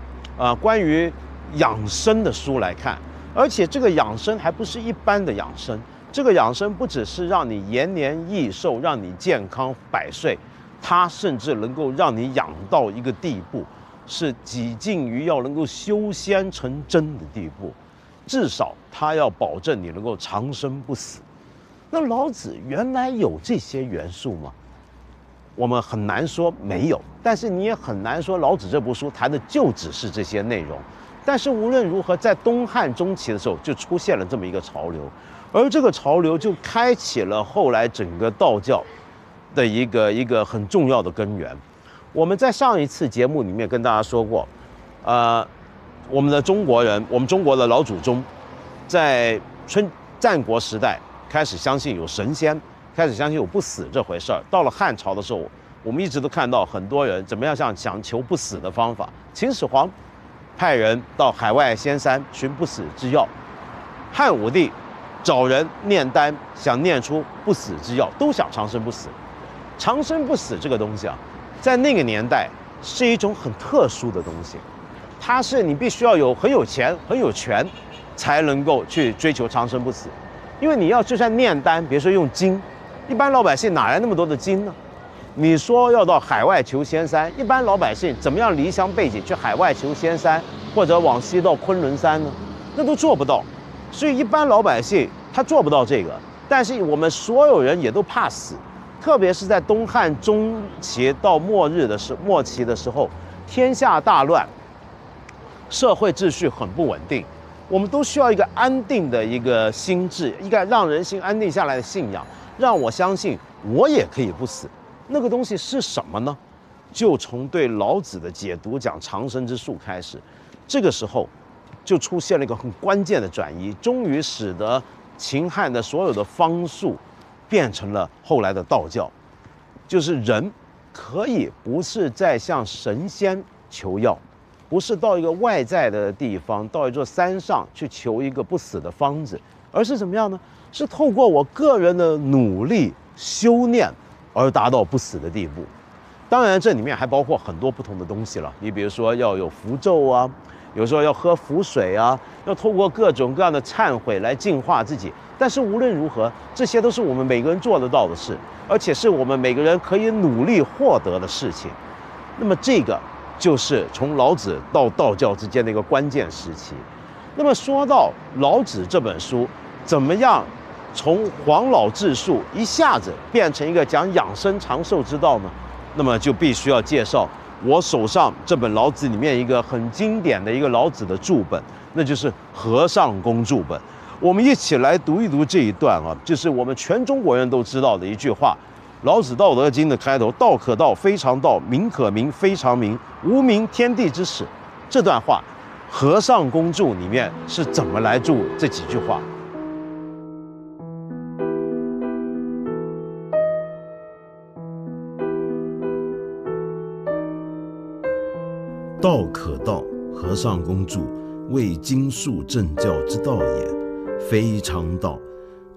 Speaker 1: 关于养生的书来看，而且这个养生还不是一般的养生，这个养生不只是让你延年益寿，让你健康百岁，它甚至能够让你养到一个地步，是几近于要能够修仙成真的地步，至少它要保证你能够长生不死。那老子原来有这些元素吗？我们很难说没有，但是你也很难说老子这部书谈的就只是这些内容。但是无论如何，在东汉中期的时候就出现了这么一个潮流，而这个潮流就开启了后来整个道教的一个很重要的根源。我们在上一次节目里面跟大家说过，我们中国的老祖宗在战国时代开始相信有神仙，开始相信有不死这回事儿。到了汉朝的时候，我们一直都看到很多人怎么样想求不死的方法。秦始皇派人到海外仙山寻不死之药，汉武帝找人炼丹，想炼出不死之药，都想长生不死。长生不死这个东西啊，在那个年代是一种很特殊的东西，它是你必须要很有钱、很有权，才能够去追求长生不死。因为你要就算炼丹，别说用金，一般老百姓哪来那么多的金呢？你说要到海外求仙山，一般老百姓怎么样离乡背井去海外求仙山，或者往西到昆仑山呢？那都做不到。所以一般老百姓他做不到这个，但是我们所有人也都怕死，特别是在东汉中期到末期的时候，天下大乱，社会秩序很不稳定，我们都需要一个安定的一个心智，一个让人心安定下来的信仰，让我相信我也可以不死。那个东西是什么呢？就从对老子的解读讲长生之术开始，这个时候就出现了一个很关键的转移，终于使得秦汉的所有的方术变成了后来的道教，就是人可以不是再向神仙求药，不是到一个外在的地方，到一座山上去求一个不死的方子，而是怎么样呢？是透过我个人的努力修炼而达到不死的地步。当然这里面还包括很多不同的东西了，你比如说要有符咒啊，有时候要喝符水啊，要透过各种各样的忏悔来净化自己。但是无论如何，这些都是我们每个人做得到的事，而且是我们每个人可以努力获得的事情。那么这个就是从老子到道教之间的一个关键时期。那么说到老子这本书，怎么样从黄老治术一下子变成一个讲养生长寿之道呢？那么就必须要介绍我手上这本老子里面一个很经典的一个老子的注本，那就是和尚公注本。我们一起来读一读这一段啊，就是我们全中国人都知道的一句话，老子《道德经》的开头：“道可道，非常道；名可名，非常名。无名，天地之始。”这段话，和尚公注里面是怎么来注这几句话？
Speaker 2: 道可道，和尚公注，谓经术正教之道也，非常道。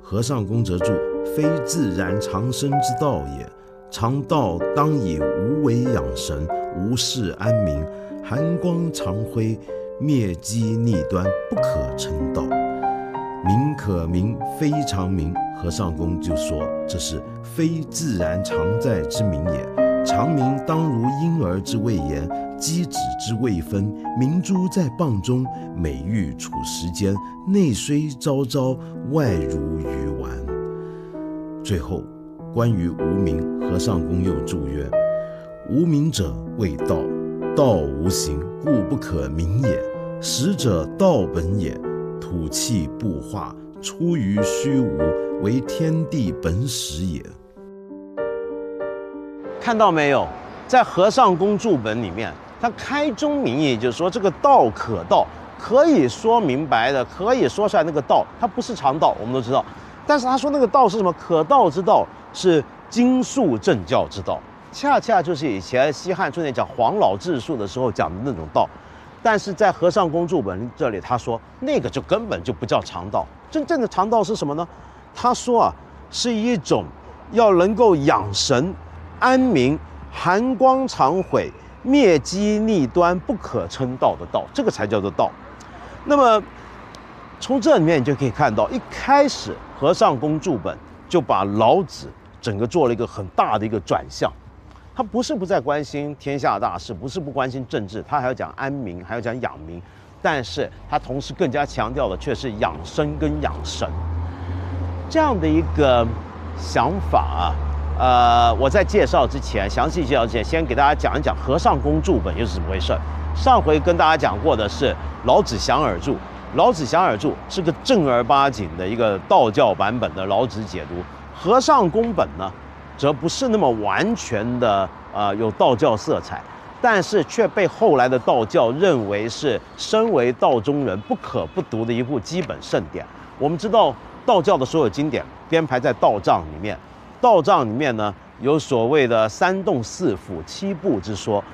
Speaker 2: 和尚公则注：非自然长生之道也。常道当以无为养神，无事安民，寒光常辉，灭机逆端，不可称道。名可名，非常名。和尚公就说这是非自然常在之名也。常名当如婴儿之未言，鸡子之未分，明珠在蚌中，美玉处时间，内虽昭昭，外如鱼丸。最后关于无名，和尚公又注曰：无名者谓道，道无形，故不可名也。实者道本也，土气不化，出于虚无，为天地本始也。
Speaker 1: 看到没有，在和尚公注本里面，他开宗明义就是说，这个道可道，可以说明白的，可以说出来那个道，它不是常道，我们都知道。但是他说那个道是什么？可道之道是经术正教之道，恰恰就是以前西汉初年讲黄老治术的时候讲的那种道。但是在和尚公注本这里，他说那个就根本就不叫常道，真正的常道是什么呢？他说啊，是一种要能够养神、安民、寒光常辉、灭机逆端，不可称道的道，这个才叫做道。那么从这里面你就可以看到，一开始和尚公注本就把老子整个做了一个很大的一个转向。他不是不再关心天下大事，不是不关心政治，他还要讲安民，还要讲养民，但是他同时更加强调的却是养生跟养神这样的一个想法啊。我在介绍之前，详细介绍之前，先给大家讲一讲和尚公注本又是怎么回事。上回跟大家讲过的是老子详尔注，老子详尔注是个正儿八经的一个道教版本的老子解读。和尚公本呢，则不是那么完全的有道教色彩，但是却被后来的道教认为是身为道中人不可不读的一部基本圣典。我们知道道教的所有经典编排在道藏里面，道藏里面呢有所谓的三洞四府七部之说，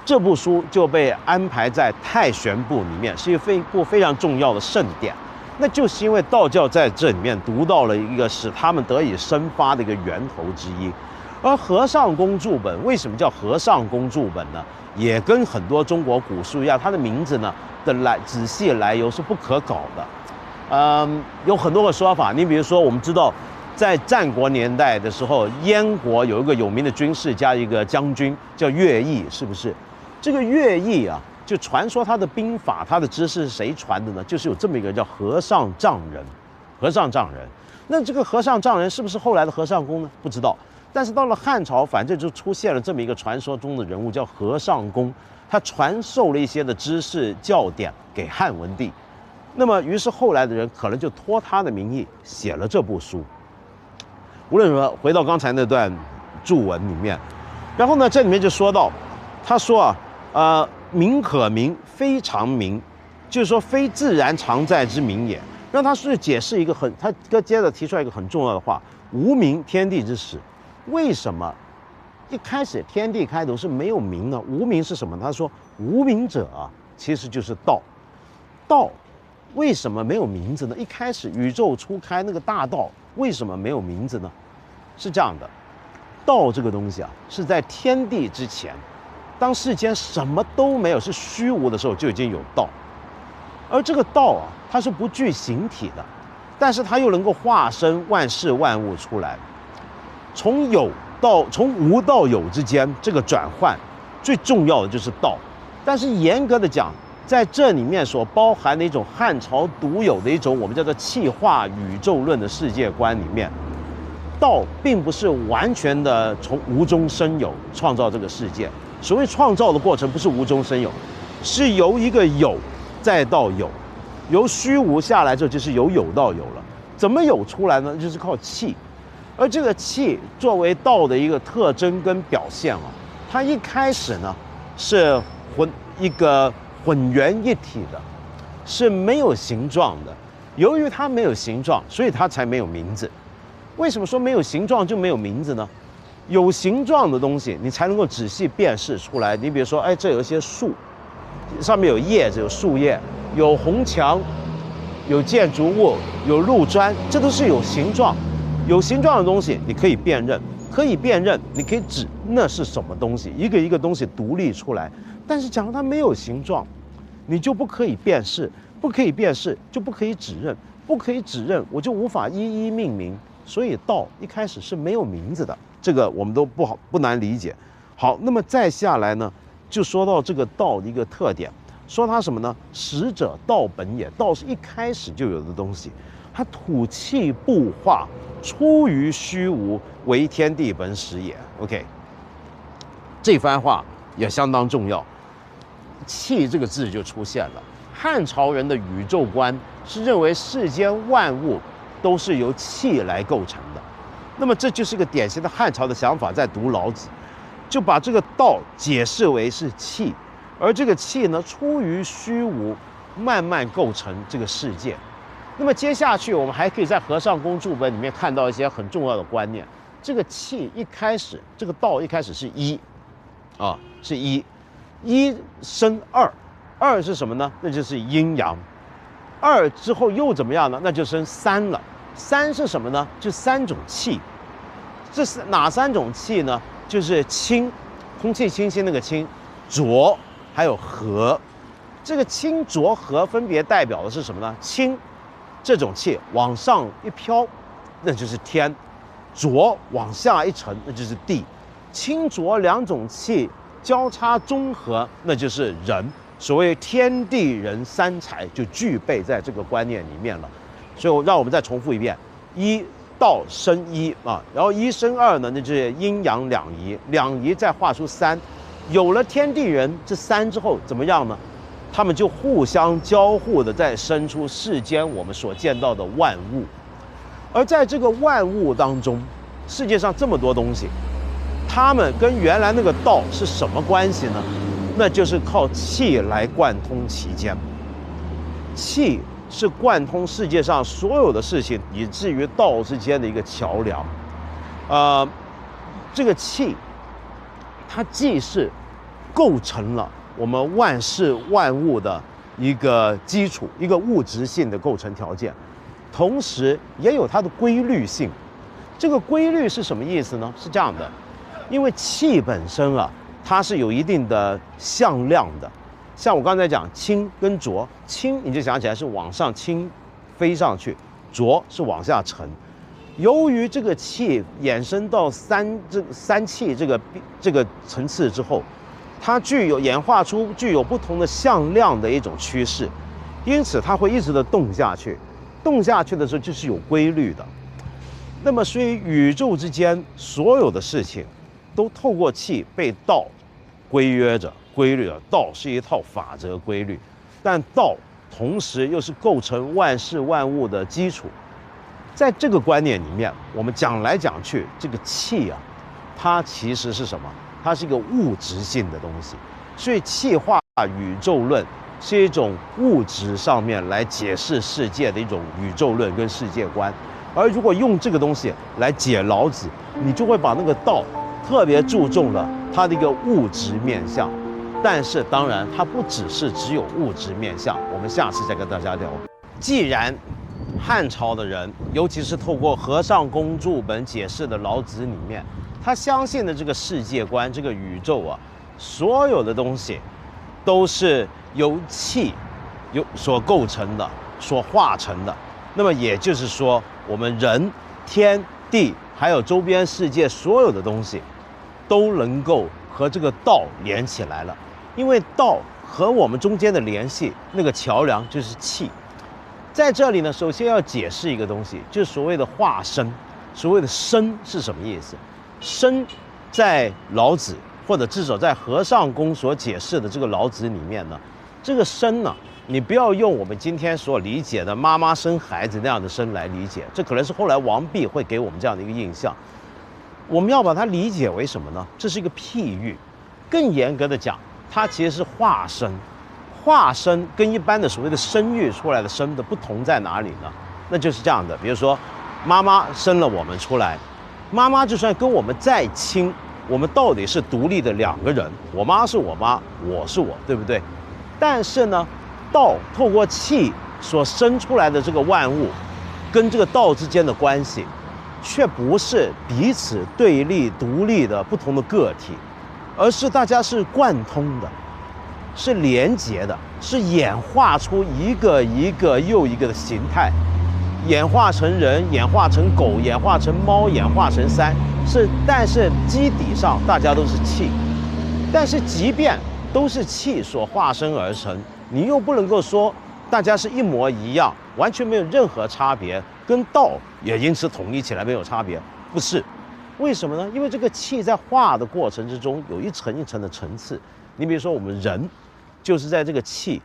Speaker 1: 这部书就被安排在太玄部里面，是一部非常重要的圣典。那就是因为道教在这里面读到了一个使他们得以生发的一个源头之一。而和尚公注本为什么叫和尚公注本呢？也跟很多中国古书一样，它的名字呢的仔细来由是不可考的。有很多个说法。你比如说，我们知道在战国年代的时候，燕国有一个有名的军事家，一个将军叫乐毅，是不是？这个乐毅啊，就传说他的兵法、他的知识是谁传的呢？就是有这么一个人叫和尚丈人。和尚丈人，那这个和尚丈人是不是后来的和尚公呢？不知道。但是到了汉朝，反正就出现了这么一个传说中的人物，叫和尚公。他传授了一些的知识教典给汉文帝。那么，于是后来的人可能就托他的名义写了这部书。无论如何，回到刚才那段注文里面，然后呢，这里面就说到，他说名可名，非常名，就是说非自然常在之名也。让他是解释一个他接着提出来一个很重要的话：无名，天地之始。为什么一开始天地开头是没有名呢？无名是什么？他说无名者啊，其实就是道。道为什么没有名字呢？一开始宇宙初开那个大道，为什么没有名字呢？是这样的，道这个东西啊，是在天地之前，当世间什么都没有，是虚无的时候，就已经有道。而这个道啊，它是不具形体的，但是它又能够化身万事万物出来。从无到有之间，这个转换最重要的就是道。但是严格的讲，在这里面所包含的一种汉朝独有的一种我们叫做气化宇宙论的世界观里面，道并不是完全的从无中生有创造这个世界。所谓创造的过程不是无中生有，是由一个有再到有，由虚无下来之后就是由有到有了。怎么有出来呢？就是靠气。而这个气作为道的一个特征跟表现啊，它一开始呢是一个混元一体的，是没有形状的。由于它没有形状，所以它才没有名字。为什么说没有形状就没有名字呢？有形状的东西，你才能够仔细辨识出来。你比如说，这有一些树，上面有叶子，有树叶，有红墙，有建筑物，有路砖，这都是有形状。有形状的东西，你可以辨认，你可以指那是什么东西，一个一个东西独立出来。但是假如它没有形状，你就不可以辨识，不可以辨识就不可以指认，不可以指认我就无法一一命名。所以道一开始是没有名字的，这个我们都不难理解。好，那么再下来呢，就说到这个道的一个特点，说它什么呢？始者道本也，道是一开始就有的东西，它吐气不化，出于虚无，为天地本始也。OK， 这番话也相当重要。气这个字就出现了。汉朝人的宇宙观是认为世间万物都是由气来构成的。那么这就是一个典型的汉朝的想法，在读老子，就把这个道解释为是气，而这个气呢，出于虚无，慢慢构成这个世界。那么接下去，我们还可以在和尚公注本里面看到一些很重要的观念。这个气一开始，这个道一开始是一，是一生二，二是什么呢？那就是阴阳。二之后又怎么样呢？那就生三了。三是什么呢？就三种气。这是哪三种气呢？就是清，空气清新那个清，浊，还有和。这个清浊和分别代表的是什么呢？清这种气往上一飘，那就是天；浊往下一沉，那就是地。清浊两种气交叉中和，那就是人。所谓天地人三才就具备在这个观念里面了。所以让我们再重复一遍：一道生一啊，然后一生二呢，那就是阴阳两仪，两仪再画出三。有了天地人这三之后，怎么样呢？他们就互相交互的再生出世间我们所见到的万物。而在这个万物当中，世界上这么多东西，它们跟原来那个道是什么关系呢？那就是靠气来贯通其间。气是贯通世界上所有的事情，以至于道之间的一个桥梁。这个气，它既是构成了我们万事万物的一个基础，一个物质性的构成条件，同时也有它的规律性。这个规律是什么意思呢？是这样的，因为气本身啊，它是有一定的向量的。像我刚才讲清跟浊，清你就想起来是往上轻飞上去，浊是往下沉。由于这个气衍生到三气这个层次之后，它演化出具有不同的向量的一种趋势，因此它会一直的动下去。动下去的时候就是有规律的。那么，所以宇宙之间所有的事情，都透过气被道规约着、规律了。道是一套法则规律，但道同时又是构成万事万物的基础。在这个观念里面，我们讲来讲去，这个气啊，它其实是什么？它是一个物质性的东西。所以气化宇宙论是一种物质上面来解释世界的一种宇宙论跟世界观。而如果用这个东西来解老子，你就会把那个道特别注重了它的一个物质面向。但是当然，它不只有物质面向。我们下次再跟大家聊。既然汉朝的人，尤其是透过和尚公注本解释的老子里面，他相信的这个世界观，这个宇宙啊，所有的东西都是由气所构成的，所化成的。那么也就是说，我们人、天地还有周边世界所有的东西，都能够和这个道连起来了。因为道和我们中间的联系，那个桥梁就是气。在这里呢，首先要解释一个东西，就是所谓的化身。所谓的身是什么意思？身在老子或者至少在和尚公所解释的这个老子里面呢，这个身呢，你不要用我们今天所理解的妈妈生孩子那样的身来理解，这可能是后来王弼会给我们这样的一个印象。我们要把它理解为什么呢？这是一个譬喻，更严格的讲，它其实是化身。化身跟一般的所谓的生育出来的生的不同在哪里呢？那就是这样的，比如说妈妈生了我们出来，妈妈就算跟我们再亲，我们到底是独立的两个人，我妈是我妈，我是我，对不对？但是呢，道透过气所生出来的这个万物，跟这个道之间的关系，却不是彼此对立独立的不同的个体，而是大家是贯通的，是连结的，是演化出一个一个又一个的形态，演化成人，演化成狗，演化成猫，演化成山，但是基底上大家都是气。但是即便都是气所化身而成，你又不能够说大家是一模一样，完全没有任何差别，跟道也因此统一起来没有差别，不是。为什么呢？因为这个气在化的过程之中有一层一层的层次。你比如说我们人，就是在这个气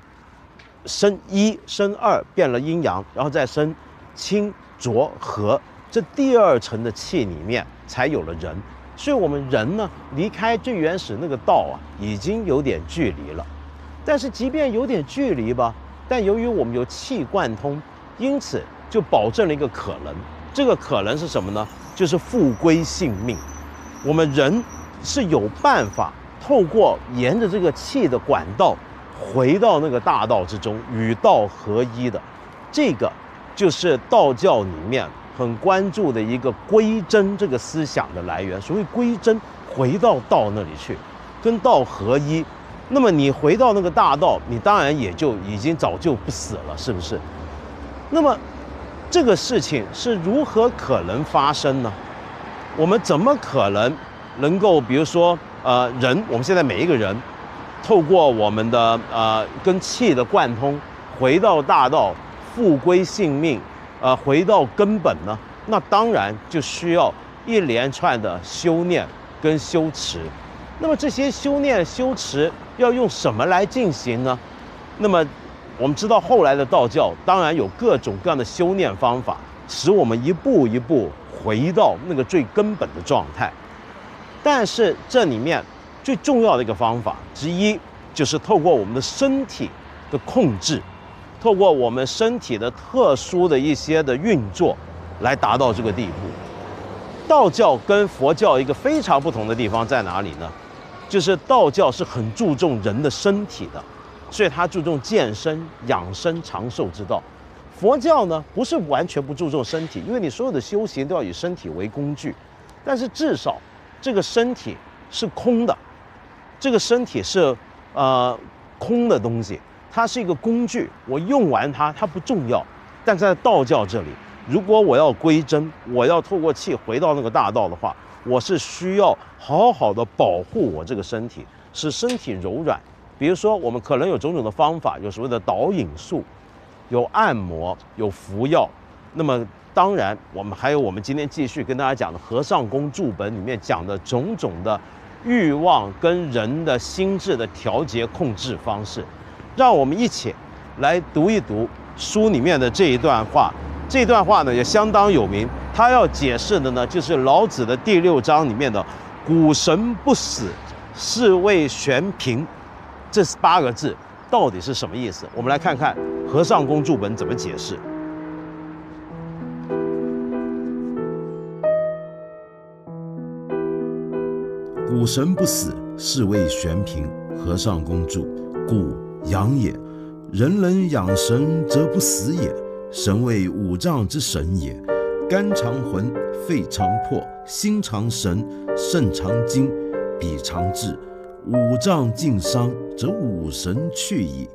Speaker 1: 生一生二变了阴阳，然后再生清浊和，这第二层的气里面才有了人。所以我们人呢，离开最原始那个道啊，已经有点距离了。但是即便有点距离吧，但由于我们有气贯通，因此就保证了一个可能。这个可能是什么呢？就是复归性命。我们人是有办法透过沿着这个气的管道回到那个大道之中，与道合一的。这个就是道教里面很关注的一个归真这个思想的来源。所谓归真，回到道那里去，跟道合一。那么你回到那个大道，你当然也就已经早就不死了，是不是？那么这个事情是如何可能发生呢？我们怎么可能够，比如说人，我们现在每一个人透过我们的跟气的贯通，回到大道，复归性命，回到根本呢？那当然就需要一连串的修炼跟修持。那么这些修炼修持要用什么来进行呢？那么我们知道后来的道教当然有各种各样的修炼方法，使我们一步一步回到那个最根本的状态。但是这里面最重要的一个方法之一，就是透过我们的身体的控制，透过我们身体的特殊的一些的运作，来达到这个地步。道教跟佛教一个非常不同的地方在哪里呢？就是道教是很注重人的身体的，所以它注重健身、养生、长寿之道。佛教呢，不是完全不注重身体，因为你所有的修行都要以身体为工具，但是至少这个身体是空的，这个身体是空的东西，它是一个工具，我用完它不重要。但在道教这里，如果我要归真，我要透过气回到那个大道的话，我是需要好好的保护我这个身体，使身体柔软。比如说，我们可能有种种的方法，有所谓的导引术，有按摩，有服药。那么当然，我们还有我们今天继续跟大家讲的和尚公注本里面讲的种种的欲望跟人的心智的调节控制方式。让我们一起来读一读书里面的这一段话。这段话呢也相当有名，他要解释的呢就是老子的第6章里面的“谷神不死，是谓玄平”这8个字到底是什么意思？我们来看看和尚公注本怎么解释。
Speaker 2: 谷神不死，是谓玄平。和尚公注。谷，阳也，人养神则不死也。神为五脏之神也，肝藏魂，肺藏魄，心藏神，肾藏精，脾藏志。五脏尽伤，则五神去矣。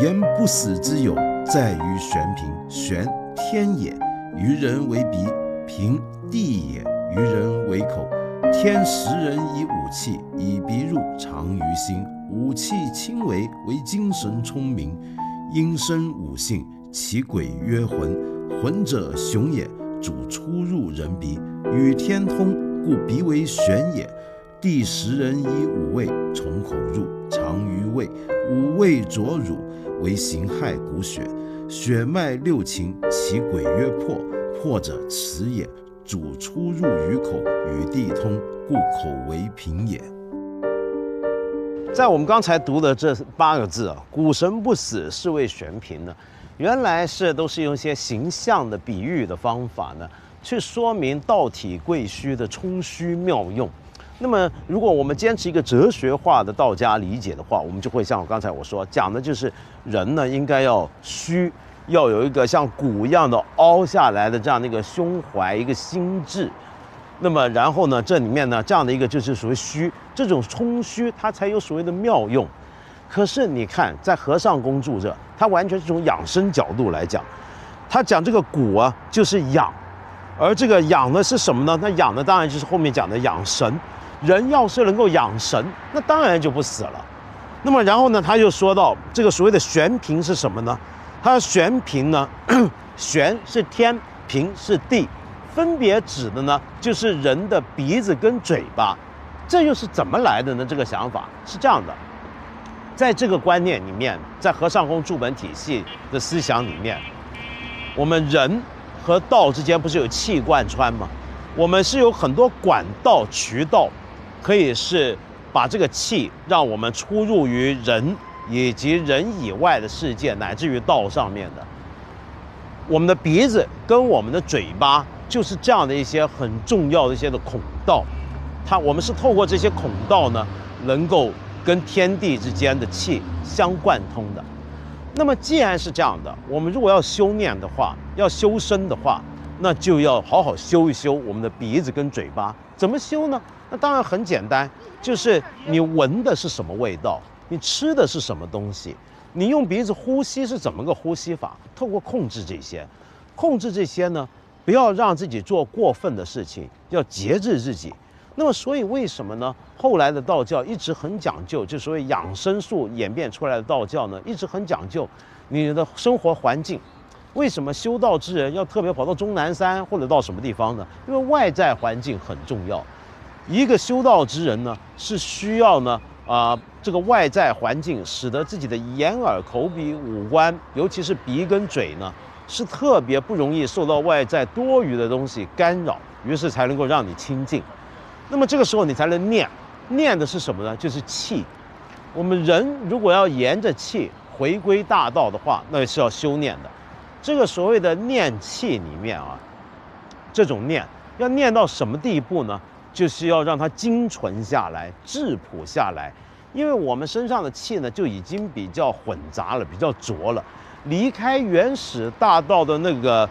Speaker 2: 言不死之有，在于玄平。玄，天也，于人为鼻；平，地也，于人为口。天时人以五气，以鼻入，藏于心。五气轻微，为精神聪明。阴生五性，其鬼曰魂。魂者雄也，主出入人鼻，与天通，故鼻为玄也。第10人以五味，从口入，藏于胃。五味浊乳，为形害骨血。血脉6情，其鬼曰魄。魄者齿也，主出入于口，与地通，故口为平也。
Speaker 1: 在我们刚才读的这8个字啊，“谷神不死，是谓玄平”呢，原来都是用一些形象的比喻的方法呢，去说明道体贵虚的冲虚妙用。那么，如果我们坚持一个哲学化的道家理解的话，我们就会像刚才我说讲的，就是人呢应该要虚，要有一个像骨一样的凹下来的这样的一个胸怀，一个心智。那么然后呢，这里面呢这样的一个就是属于虚，这种冲虚它才有所谓的妙用。可是你看，在和尚公注这，它完全是从养生角度来讲，他讲这个谷啊就是养，而这个养呢是什么呢？那养呢当然就是后面讲的养神。人要是能够养神，那当然就不死了。那么然后呢，他又说到这个所谓的玄平是什么呢？他的玄平呢，玄是天，平是地，分别指的呢就是人的鼻子跟嘴巴。这又是怎么来的呢？这个想法是这样的，在这个观念里面，在和尚公注本体系的思想里面，我们人和道之间不是有气贯穿吗？我们是有很多管道渠道，可以是把这个气让我们出入于人以及人以外的世界，乃至于道上面的。我们的鼻子跟我们的嘴巴就是这样的一些很重要的一些的孔道，我们是透过这些孔道呢，能够跟天地之间的气相贯通的。那么既然是这样的，我们如果要修念的话，要修身的话，那就要好好修一修我们的鼻子跟嘴巴。怎么修呢？那当然很简单，就是你闻的是什么味道，你吃的是什么东西，你用鼻子呼吸是怎么个呼吸法，透过控制这些呢，不要让自己做过分的事情，要节制自己。那么所以为什么呢？后来的道教一直很讲究，就所谓养生术演变出来的道教呢，一直很讲究你的生活环境。为什么修道之人要特别跑到终南山或者到什么地方呢？因为外在环境很重要。一个修道之人呢，是需要呢这个外在环境使得自己的眼耳口鼻五官，尤其是鼻跟嘴呢，是特别不容易受到外在多余的东西干扰，于是才能够让你清净。那么这个时候你才能念的是什么呢？就是气。我们人如果要沿着气回归大道的话，那是要修念的。这个所谓的念气里面啊，这种念要念到什么地步呢？就是要让它精纯下来，质朴下来。因为我们身上的气呢，就已经比较混杂了，比较浊了，离开原始大道的那个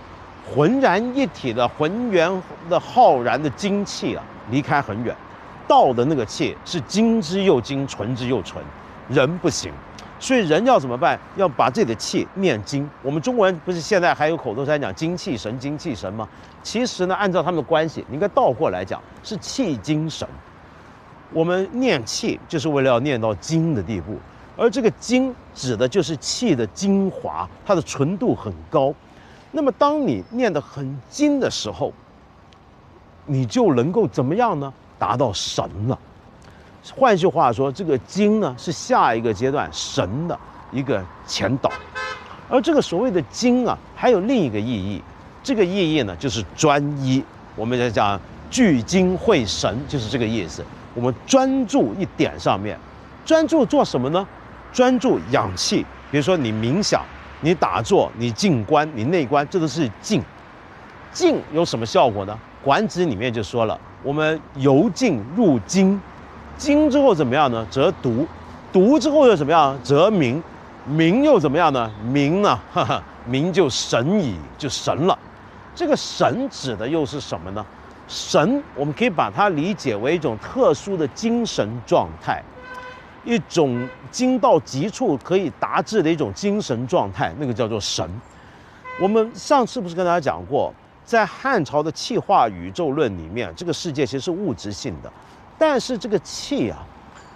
Speaker 1: 浑然一体的浑圆的浩然的精气啊，离开很远。道的那个气是精之又精，纯之又纯，人不行。所以人要怎么办？要把自己的气念精。我们中国人不是现在还有口头禅讲精气神、精气神吗？其实呢，按照他们的关系，你应该倒过来讲，是气精神。我们念气就是为了要念到精的地步，而这个精指的就是气的精华，它的纯度很高。那么当你念得很精的时候，你就能够怎么样呢？达到神了。换句话说，这个精呢是下一个阶段神的一个前导。而这个所谓的精啊，还有另一个意义，这个意义呢就是专一。我们在讲聚精会神，就是这个意思。我们专注一点上面，专注做什么呢？专注养气。比如说你冥想、你打坐、你静观、你内观，这都是静。静有什么效果呢？管子里面就说了，我们由静入精，精之后怎么样呢？则读，读之后又怎么样？则明，明又怎么样呢？明呢，明就神矣，就神了。这个神指的又是什么呢？神我们可以把它理解为一种特殊的精神状态，一种精到极处可以达至的一种精神状态，那个叫做神。我们上次不是跟大家讲过，在汉朝的气化宇宙论里面，这个世界其实是物质性的，但是这个气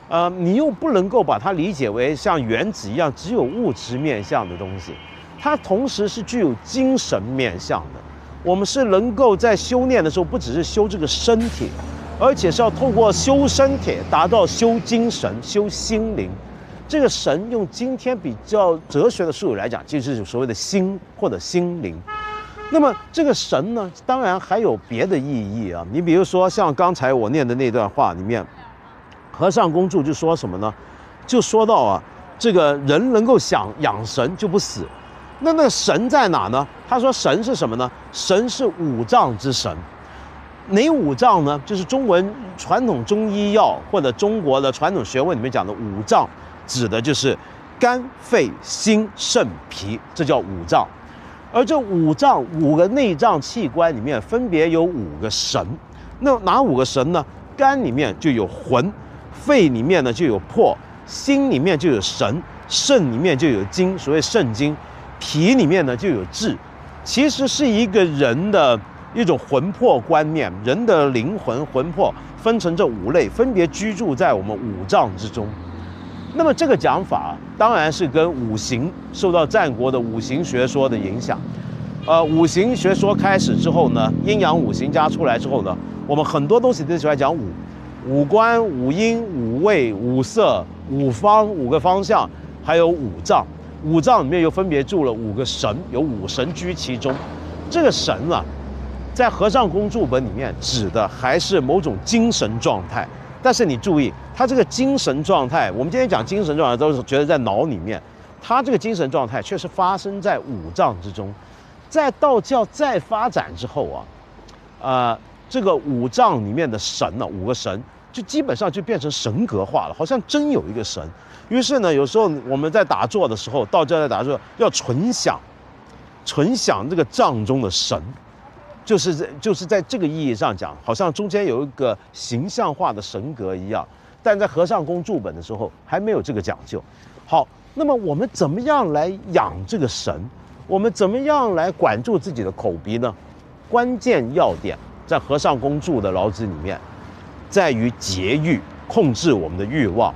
Speaker 1: 啊，你又不能够把它理解为像原子一样只有物质面向的东西，它同时是具有精神面向的。我们是能够在修炼的时候，不只是修这个身体，而且是要透过修身体达到修精神、修心灵。这个神用今天比较哲学的术语来讲，就是所谓的心或者心灵。那么这个神呢，当然还有别的意义啊。你比如说像刚才我念的那段话里面，和尚公主就说什么呢？就说到啊，这个人能够养神就不死。那个神在哪呢？他说神是什么呢？神是五脏之神。哪五脏呢？就是中文传统中医药或者中国的传统学问里面讲的五脏，指的就是肝、肺、心、肾、脾，这叫五脏。而这五脏5个内脏器官里面分别有5个神。那哪5个神呢？肝里面就有魂，肺里面呢就有魄，心里面就有神，肾里面就有精，所谓肾精。脾里面呢就有志，其实是一个人的一种魂魄观念，人的灵魂魂魄分成这5类，分别居住在我们五脏之中。那么这个讲法当然是跟五行受到战国的五行学说的影响。五行学说开始之后呢，阴阳五行家出来之后呢，我们很多东西都喜欢讲五官、五音、五味、五色、五方5个方向，还有五脏。五脏里面又分别住了5个神，有5神居其中。这个神啊，在和尚公注本里面指的还是某种精神状态。但是你注意，它这个精神状态，我们今天讲精神状态都是觉得在脑里面，它这个精神状态却是发生在五脏之中。在道教再发展之后啊，这个五脏里面的神呢，5个神就基本上就变成神格化了，好像真有一个神。于是呢，有时候我们在打坐的时候，道教在打坐要纯想这个脏中的神，就是在这个意义上讲，好像中间有一个形象化的神格一样。但在和尚公注本的时候还没有这个讲究。好，那么我们怎么样来养这个神？我们怎么样来管住自己的口鼻呢？关键要点在和尚公注的老子里面，在于节欲，控制我们的欲望。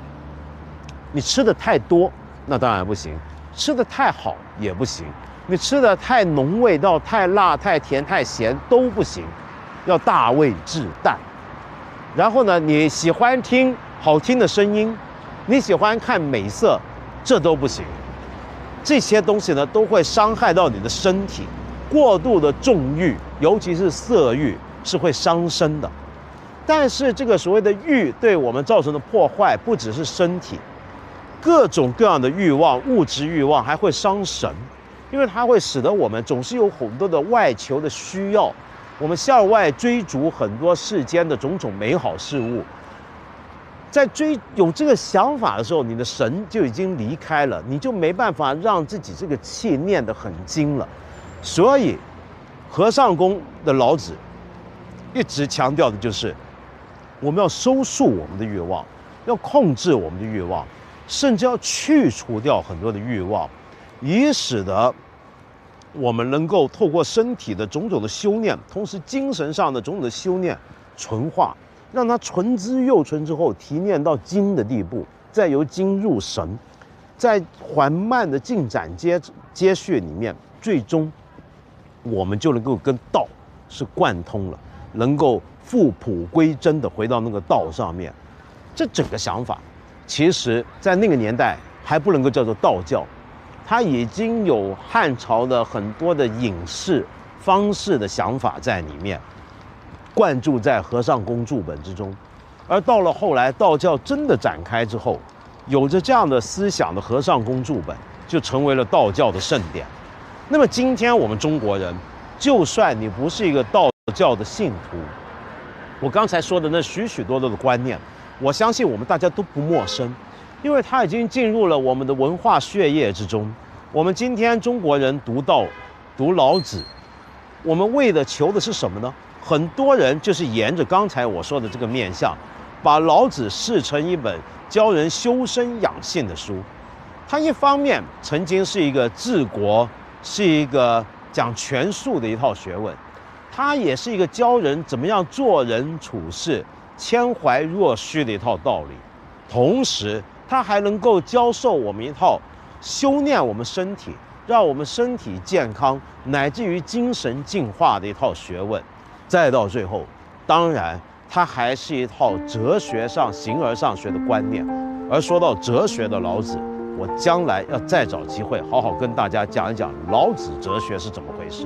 Speaker 1: 你吃的太多，那当然不行；吃的太好也不行。你吃的太浓味道、太辣、太甜、太咸都不行，要大味至淡。然后呢，你喜欢听好听的声音，你喜欢看美色，这都不行。这些东西呢，都会伤害到你的身体。过度的纵欲，尤其是色欲，是会伤身的。但是这个所谓的欲对我们造成的破坏，不只是身体。各种各样的欲望，物质欲望还会伤神，因为它会使得我们总是有很多的外求的需要，我们向外追逐很多世间的种种美好事物。在有这个想法的时候，你的神就已经离开了，你就没办法让自己这个气念得很精了。所以，和尚公的老子一直强调的就是，我们要收束我们的欲望，要控制我们的欲望。甚至要去除掉很多的欲望，以使得我们能够透过身体的种种的修炼，同时精神上的种种的修炼纯化，让它纯之又纯之后提炼到精的地步，再由精入神，在缓慢的进展接续里面，最终我们就能够跟道是贯通了，能够返璞归真的回到那个道上面。这整个想法，其实在那个年代还不能够叫做道教，它已经有汉朝的很多的隐士方式的想法在里面，灌注在和尚公注本之中。而到了后来道教真的展开之后，有着这样的思想的和尚公注本就成为了道教的圣典。那么今天我们中国人，就算你不是一个道教的信徒，我刚才说的那许许多多的观念，我相信我们大家都不陌生，因为它已经进入了我们的文化血液之中。我们今天中国人读道、读老子，我们为的求的是什么呢？很多人就是沿着刚才我说的这个面向，把老子视成一本教人修身养性的书。它一方面曾经是一个治国，是一个讲权术的一套学问，它也是一个教人怎么样做人处事、谦怀若虚的一套道理。同时，它还能够教授我们一套修炼我们身体，让我们身体健康，乃至于精神进化的一套学问。再到最后，当然它还是一套哲学上形而上学的观念。而说到哲学的老子，我将来要再找机会好好跟大家讲一讲老子哲学是怎么回事。